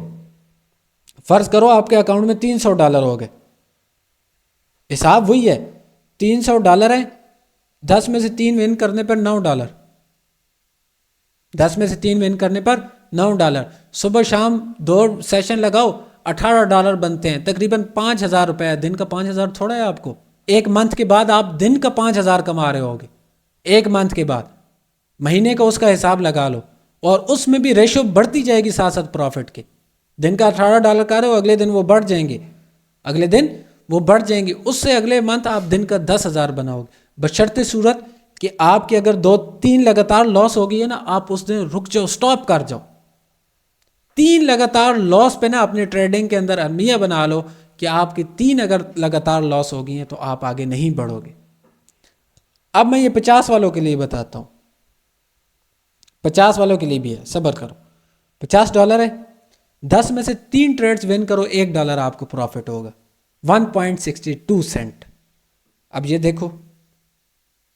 فرض کرو آپ کے اکاؤنٹ میں $300 ہو گئے, حساب وہی ہے, $300 ہیں, 10 میں سے 3 ون کرنے پر $9. 10 میں سے 3 ون کرنے پر $9. صبح شام 2 سیشن لگاؤ, $18 بنتے ہیں, تقریباً $5000. دن کا 5000 تھوڑا ہے آپ کو. 1 منتھ کے بعد آپ دن کا 5000 کما رہے ہوگے. 1 منتھ کے بعد مہینے کا اس کا حساب لگا لو, اور اس میں بھی ریشو بڑھتی جائے گی ساتھ ساتھ پروفٹ کے. دن کا $18 کا رہے ہو, اگلے دن وہ بڑھ جائیں گے, اگلے دن وہ بڑھ جائیں گے. اس سے اگلے منتھ آپ دن کا 10,000 بناؤ گے, بشرط صورت کہ آپ کے اگر 2-3 لگاتار لاس ہو گئی ہے نا, آپ اس دن رک جاؤ, سٹاپ کر جاؤ. 3 لگاتار لاس پہ نا اپنے ٹریڈنگ کے اندر المیہ بنا لو کہ آپ کی 3 اگر لگاتار لاس ہو گئی ہیں تو آپ آگے نہیں بڑھو گے. اب میں یہ 50 والوں کے لیے بتاتا ہوں, 50 والوں کے لیے بھی ہے, صبر کرو. $50 ہے, 10 میں سے 3 ٹریڈز ون کرو, $1 آپ کو پروفٹ ہوگا, 1.62 سینٹ. اب یہ دیکھو,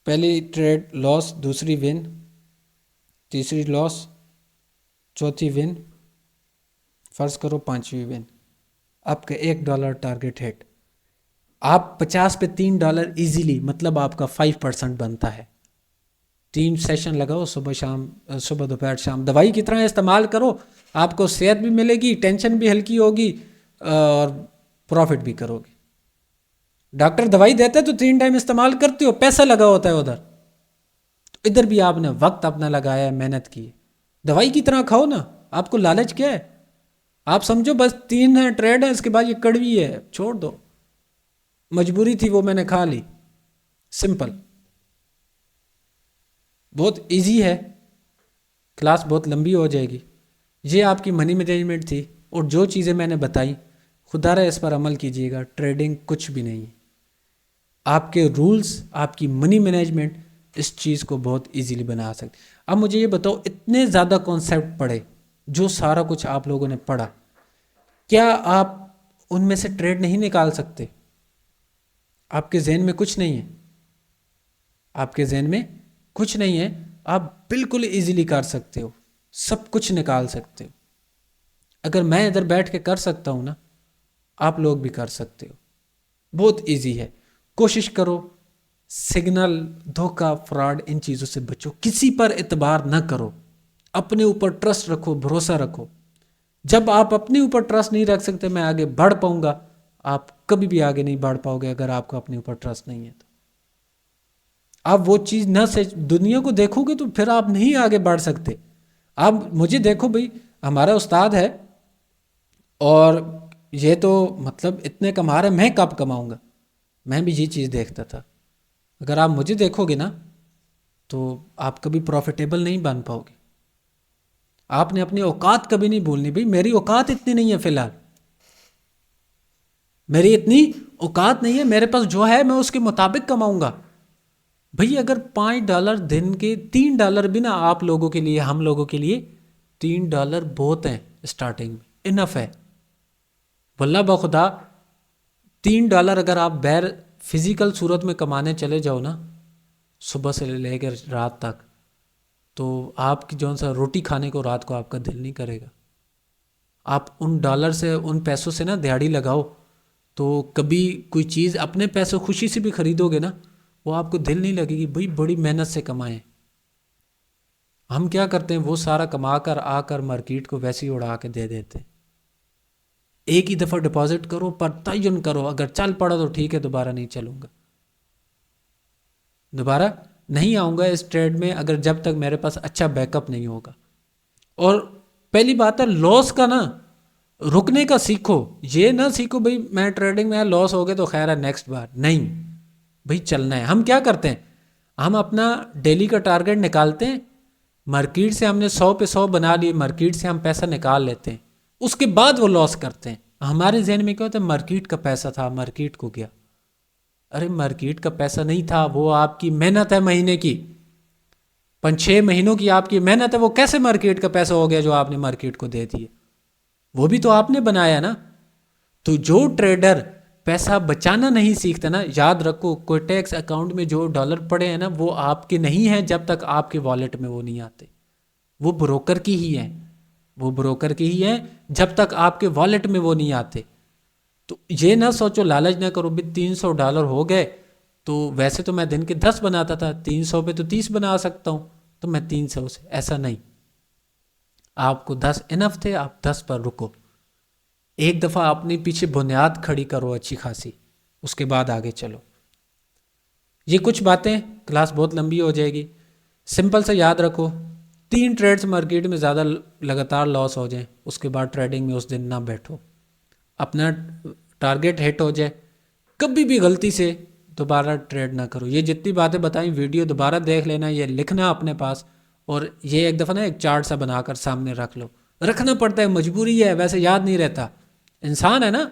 پہلی ٹریڈ لاس, دوسری ون, تیسری لاس, چوتھی ون, فرض کرو 5ویں ون. آپ کا $1 ٹارگٹ ہٹ. آپ 50 پہ $3 ایزیلی, مطلب آپ کا 5% بنتا ہے. 3 سیشن لگاؤ, صبح شام, صبح دوپہر شام, دوائی کی طرح استعمال کرو, آپ کو صحت بھی ملے گی, ٹینشن بھی ہلکی ہوگی, اور پروفٹ بھی کرو گے. ڈاکٹر دوائی دیتا ہے تو 3 ٹائم استعمال کرتے ہو, پیسہ لگا ہوتا ہے ادھر, تو ادھر بھی آپ نے وقت اپنا لگایا ہے, محنت کی ہے. دوائی کی طرح کھاؤ نا, آپ کو لالچ کیا ہے؟ آپ سمجھو بس 3 ٹریڈ ہے, اس کے بعد یہ کڑوی ہے, چھوڑ دو. مجبوری تھی وہ میں نے کھا لی. سمپل, بہت ایزی ہے. کلاس بہت لمبی ہو جائے گی. یہ آپ کی منی مینجمنٹ تھی, اور جو چیزیں میں نے بتائی خدا رہا اس پر عمل کیجیے گا. ٹریڈنگ کچھ بھی نہیں ہے. آپ کے رولز, آپ کی منی مینجمنٹ اس چیز کو بہت ایزیلی بنا سکتے. اب مجھے یہ بتاؤ, اتنے زیادہ کانسیپٹ پڑھے, جو سارا کچھ آپ لوگوں نے پڑھا, کیا آپ ان میں سے ٹریڈ نہیں نکال سکتے؟ آپ کے ذہن میں کچھ نہیں ہے, آپ کے ذہن میں کچھ نہیں ہے, آپ بالکل ایزیلی کر سکتے ہو, سب کچھ نکال سکتے ہو. اگر میں ادھر بیٹھ کے کر سکتا ہوں نا, آپ لوگ بھی کر سکتے ہو. بہت ایزی ہے. کوشش کرو سگنل, دھوکہ, فراڈ, ان چیزوں سے بچو. کسی پر اعتبار نہ کرو, اپنے اوپر ٹرسٹ رکھو, بھروسہ رکھو. جب آپ اپنے اوپر ٹرسٹ نہیں رکھ سکتے میں آگے بڑھ پاؤں گا, آپ کبھی بھی آگے نہیں بڑھ پاؤ گے. اگر آپ کو اپنے اوپر ٹرسٹ نہیں ہے تو آپ وہ چیز نہ سے دنیا کو دیکھو گے تو پھر آپ نہیں آگے بڑھ سکتے. آپ مجھے دیکھو بھائی, ہمارا استاد ہے اور یہ تو مطلب اتنے کما رہے, میں کب کماؤں گا؟ میں بھی یہ چیز دیکھتا تھا. اگر آپ مجھے دیکھو گے نا تو آپ کبھی پروفیٹیبل نہیں بن پاؤ گے. آپ نے اپنی اوقات کبھی نہیں بھولنی. بھائی میری اوقات اتنی نہیں ہے, فی الحال میری اتنی اوقات نہیں ہے. میرے پاس جو ہے میں اس کے مطابق کماؤں گا. بھئی اگر $5 دن کے, $3 بھی نا آپ لوگوں کے لیے, ہم لوگوں کے لیے $3 بہت ہیں اسٹارٹنگ میں, انف ہے. واللہ بخدا $3 اگر آپ بیر فزیکل صورت میں کمانے چلے جاؤ نا, صبح سے لے کر رات تک, تو آپ کی جون سا روٹی کھانے کو رات کو آپ کا دل نہیں کرے گا. آپ ان ڈالر سے, ان پیسوں سے نا دیہڑی لگاؤ, تو کبھی کوئی چیز اپنے پیسوں خوشی سے بھی خریدو گے نا, وہ آپ کو دل نہیں لگے گی بھئی بڑی محنت سے کمائیں. ہم کیا کرتے ہیں, وہ سارا کما کر آ کر مارکیٹ کو ویسے ہی اڑا کے دے دیتے ہیں. ایک ہی دفعہ ڈپازٹ کرو, پر تعین کرو, اگر چل پڑا تو ٹھیک ہے, دوبارہ نہیں چلوں گا, دوبارہ نہیں آؤں گا اس ٹریڈ میں اگر جب تک میرے پاس اچھا بیک اپ نہیں ہوگا. اور پہلی بات ہے لاس کا نا رکنے کا سیکھو. یہ نہ سیکھو بھئی میں ٹریڈنگ میں لاس ہو گئے تو خیر ہے نیکسٹ بار, نہیں بھئی چلنا ہے. ہم کیا کرتے ہیں, ہم اپنا ڈیلی کا ٹارگٹ نکالتے ہیں, مارکیٹ سے ہم نے 100 پہ 100 بنا لیے, مارکیٹ سے ہم پیسہ نکال لیتے ہیں, اس کے بعد وہ لاس کرتے ہیں. ہمارے ذہن میں کیا ہوتا ہے, مارکیٹ کا پیسہ تھا, مارکیٹ کو گیا. ارے مارکیٹ کا پیسہ نہیں تھا, وہ آپ کی محنت ہے مہینے کی, 5-6 مہینوں کی آپ کی محنت ہے. وہ کیسے مارکیٹ کا پیسہ ہو گیا جو آپ نے مارکیٹ کو دے دیے؟ وہ بھی تو آپ نے بنایا نا. تو جو ٹریڈر پیسہ بچانا نہیں سیکھتا نا, یاد رکھو کوئی ٹیکس اکاؤنٹ میں جو ڈالر پڑے ہیں نا, وہ آپ کے نہیں ہیں جب تک آپ کے والیٹ میں وہ نہیں آتے. وہ بروکر کی ہی ہیں, وہ بروکر کی ہی ہیں جب تک آپ کے والیٹ میں وہ نہیں آتے. تو یہ نہ سوچو, لالچ نہ کرو بھی $300 ہو گئے تو ویسے تو میں دن کے 10 بناتا تھا, 300 پہ تو 30 بنا سکتا ہوں, تو میں 300 سے. ایسا نہیں, آپ کو 10 انف تھے, آپ 10 پر رکو. ایک دفعہ اپنے پیچھے بنیاد کھڑی کرو اچھی خاصی, اس کے بعد آگے چلو. یہ کچھ باتیں, کلاس بہت لمبی ہو جائے گی. سمپل سے یاد رکھو, 3 ٹریڈز مارکیٹ میں زیادہ لگاتار لاس ہو جائیں, اس کے بعد ٹریڈنگ میں اس دن نہ بیٹھو. اپنا ٹارگٹ ہٹ ہو جائے, کبھی بھی غلطی سے دوبارہ ٹریڈ نہ کرو. یہ جتنی باتیں بتائیں ویڈیو دوبارہ دیکھ لینا, یہ لکھنا اپنے پاس, اور یہ ایک دفعہ نا ایک چارٹ سا بنا کر سامنے رکھ لو. رکھنا پڑتا ہے, مجبوری ہے, ویسے یاد نہیں رہتا, انسان ہے نا.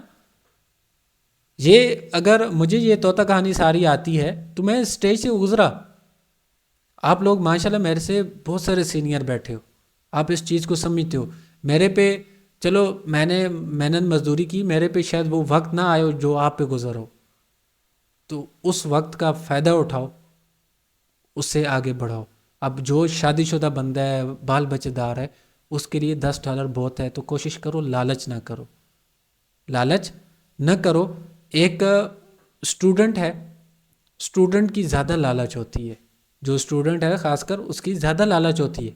یہ اگر مجھے یہ طوطا کہانی ساری آتی ہے تو میں اسٹیج سے گزرا. آپ لوگ ماشاءاللہ میرے سے بہت سارے سینئر بیٹھے ہو, آپ اس چیز کو سمجھتے ہو. میرے پہ چلو میں نے محنت مزدوری کی, میرے پہ شاید وہ وقت نہ آئے جو آپ پہ گزر ہو, تو اس وقت کا فائدہ اٹھاؤ, اس سے آگے بڑھاؤ. اب جو شادی شدہ بندہ ہے, بال بچے دار ہے, اس کے لیے $10 بہت ہے, تو کوشش کرو لالچ نہ کرو, لالچ نہ کرو. ایک اسٹوڈنٹ ہے, اسٹوڈنٹ کی زیادہ لالچ ہوتی ہے, جو اسٹوڈنٹ ہے خاص کر اس کی زیادہ لالچ ہوتی ہے.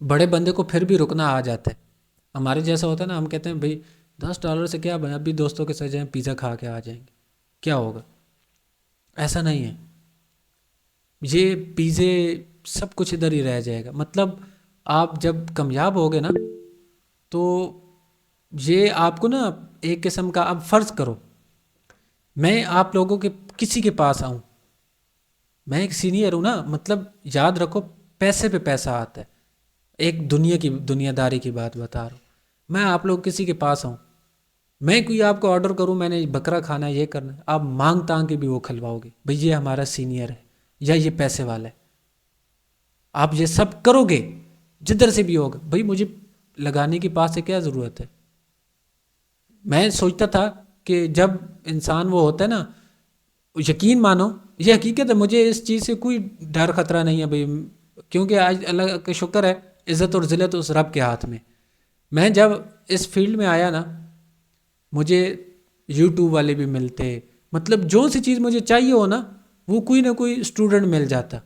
بڑے بندے کو پھر بھی رکنا آ جاتا ہے. ہمارے جیسا ہوتا ہے نا, ہم کہتے ہیں بھئی $10 سے کیا بنا, ابھی دوستوں کے ساتھ جائیں پیزا کھا کے آ جائیں گے, کیا ہوگا. ایسا نہیں ہے, یہ پیزے سب کچھ ادھر ہی رہ جائے گا. مطلب آپ جب کامیاب ہوگے نا, تو یہ آپ کو نا ایک قسم کا, اب فرض کرو میں آپ لوگوں کے کسی کے پاس آؤں، میں ایک سینئر ہوں نا، مطلب یاد رکھو پیسے پہ پیسہ آتا ہے، ایک دنیا داری کی بات بتا رہا ہوں. میں آپ لوگ کسی کے پاس آؤں، میں کوئی آپ کو آرڈر کروں میں نے بکرا کھانا ہے، یہ کرنا ہے، آپ مانگ تانگ کے بھی وہ کھلواؤ گے، بھئی یہ ہمارا سینئر ہے یا یہ پیسے والا ہے. آپ یہ سب کرو گے جدھر سے بھی ہوگا. بھئی مجھے لگانے کی پاس سے کیا ضرورت ہے. میں سوچتا تھا کہ جب انسان وہ ہوتا ہے نا، یقین مانو یہ حقیقت ہے، مجھے اس چیز سے کوئی ڈر خطرہ نہیں ہے بھئی، کیونکہ آج اللہ کا شکر ہے عزت اور ذلت اس رب کے ہاتھ میں. میں جب اس فیلڈ میں آیا نا، مجھے یوٹیوب والے بھی ملتے، مطلب جو سی چیز مجھے چاہیے ہو نا، وہ کوئی نہ کوئی اسٹوڈنٹ مل جاتا،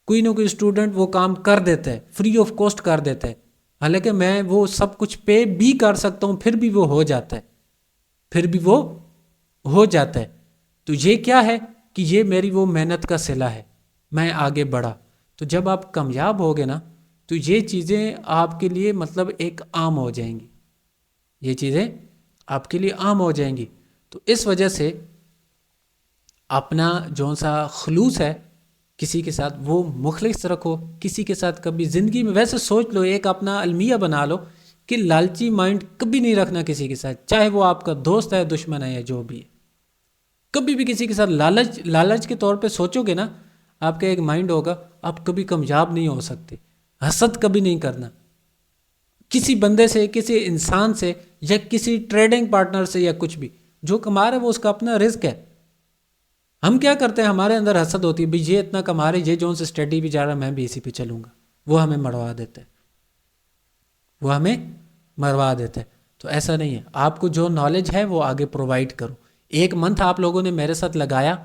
کوئی نہ کوئی اسٹوڈنٹ وہ کام کر دیتا ہے، فری آف کاسٹ کر دیتا ہے. حالانکہ میں وہ سب کچھ پے بھی کر سکتا ہوں، پھر بھی وہ ہو جاتا ہے. تو یہ کیا ہے کہ یہ میری وہ محنت کا صلہ ہے، میں آگے بڑھا. تو جب آپ کامیاب ہوگے نا، تو یہ چیزیں آپ کے لیے مطلب ایک عام ہو جائیں گی، یہ چیزیں آپ کے لیے عام ہو جائیں گی. تو اس وجہ سے اپنا جو سا خلوص ہے کسی کے ساتھ وہ مخلص رکھو. کسی کے ساتھ کبھی زندگی میں ویسے سوچ لو، ایک اپنا المیہ بنا لو کہ لالچی مائنڈ کبھی نہیں رکھنا کسی کے ساتھ، چاہے وہ آپ کا دوست ہے، دشمن ہے، یا جو بھی ہے. کبھی بھی کسی کے ساتھ لالچ کے طور پہ سوچو گے نا، آپ کا ایک مائنڈ ہوگا، آپ کبھی کامیاب نہیں ہو سکتے. حسد کبھی نہیں کرنا کسی بندے سے، کسی انسان سے، یا کسی ٹریڈنگ پارٹنر سے، یا کچھ بھی جو کما رہا ہے وہ اس کا اپنا رزق ہے. ہم کیا کرتے ہیں، ہمارے اندر حسد ہوتی ہے، بھئی یہ اتنا کما رہے، یہ جون سے اسٹڈی بھی جا رہا، میں بھی اسی پہ چلوں گا. وہ ہمیں مروا دیتا ہے. تو ایسا نہیں ہے، آپ کو جو نالج ہے وہ آگے پرووائڈ کرو. 1 منتھ آپ لوگوں نے میرے ساتھ لگایا،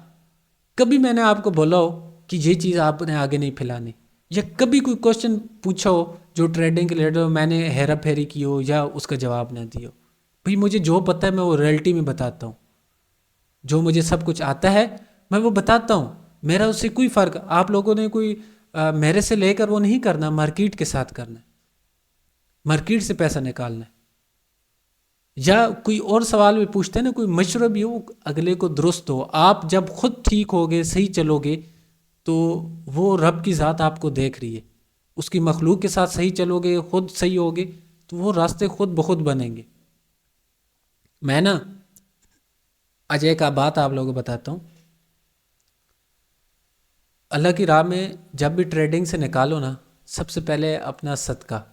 کبھی میں نے آپ کو بولا ہو کہ یہ چیز آپ نے آگے نہیں پھیلانی، یا کبھی کوئی کوشچن پوچھا ہو جو ٹریڈنگ کے ریلیٹڈ میں نے ہیرا پھیری کی ہو یا اس کا جواب نہ دیا ہو. بھئی مجھے جو پتہ ہے میں وہ ریئلٹی میں بتاتا ہوں، جو مجھے سب کچھ آتا ہے میں وہ بتاتا ہوں. میرا اس سے کوئی فرق، آپ لوگوں نے کوئی میرے سے لے کر وہ نہیں کرنا، مارکیٹ کے ساتھ کرنا ہے، مارکیٹ سے پیسہ نکالنا ہے. یا کوئی اور سوال بھی پوچھتے ہیں نا، کوئی مشورہ بھی ہو اگلے کو درست ہو. آپ جب خود ٹھیک ہوگے، صحیح چلو گے، تو وہ رب کی ذات آپ کو دیکھ رہی ہے. اس کی مخلوق کے ساتھ صحیح چلو گے، خود صحیح ہوگے، تو وہ راستے خود بخود بنیں گے. میں نا آج ایک بات آپ لوگوں کو بتاتا ہوں. اللہ کی راہ میں جب بھی ٹریڈنگ سے نکالو نا، سب سے پہلے اپنا صدقہ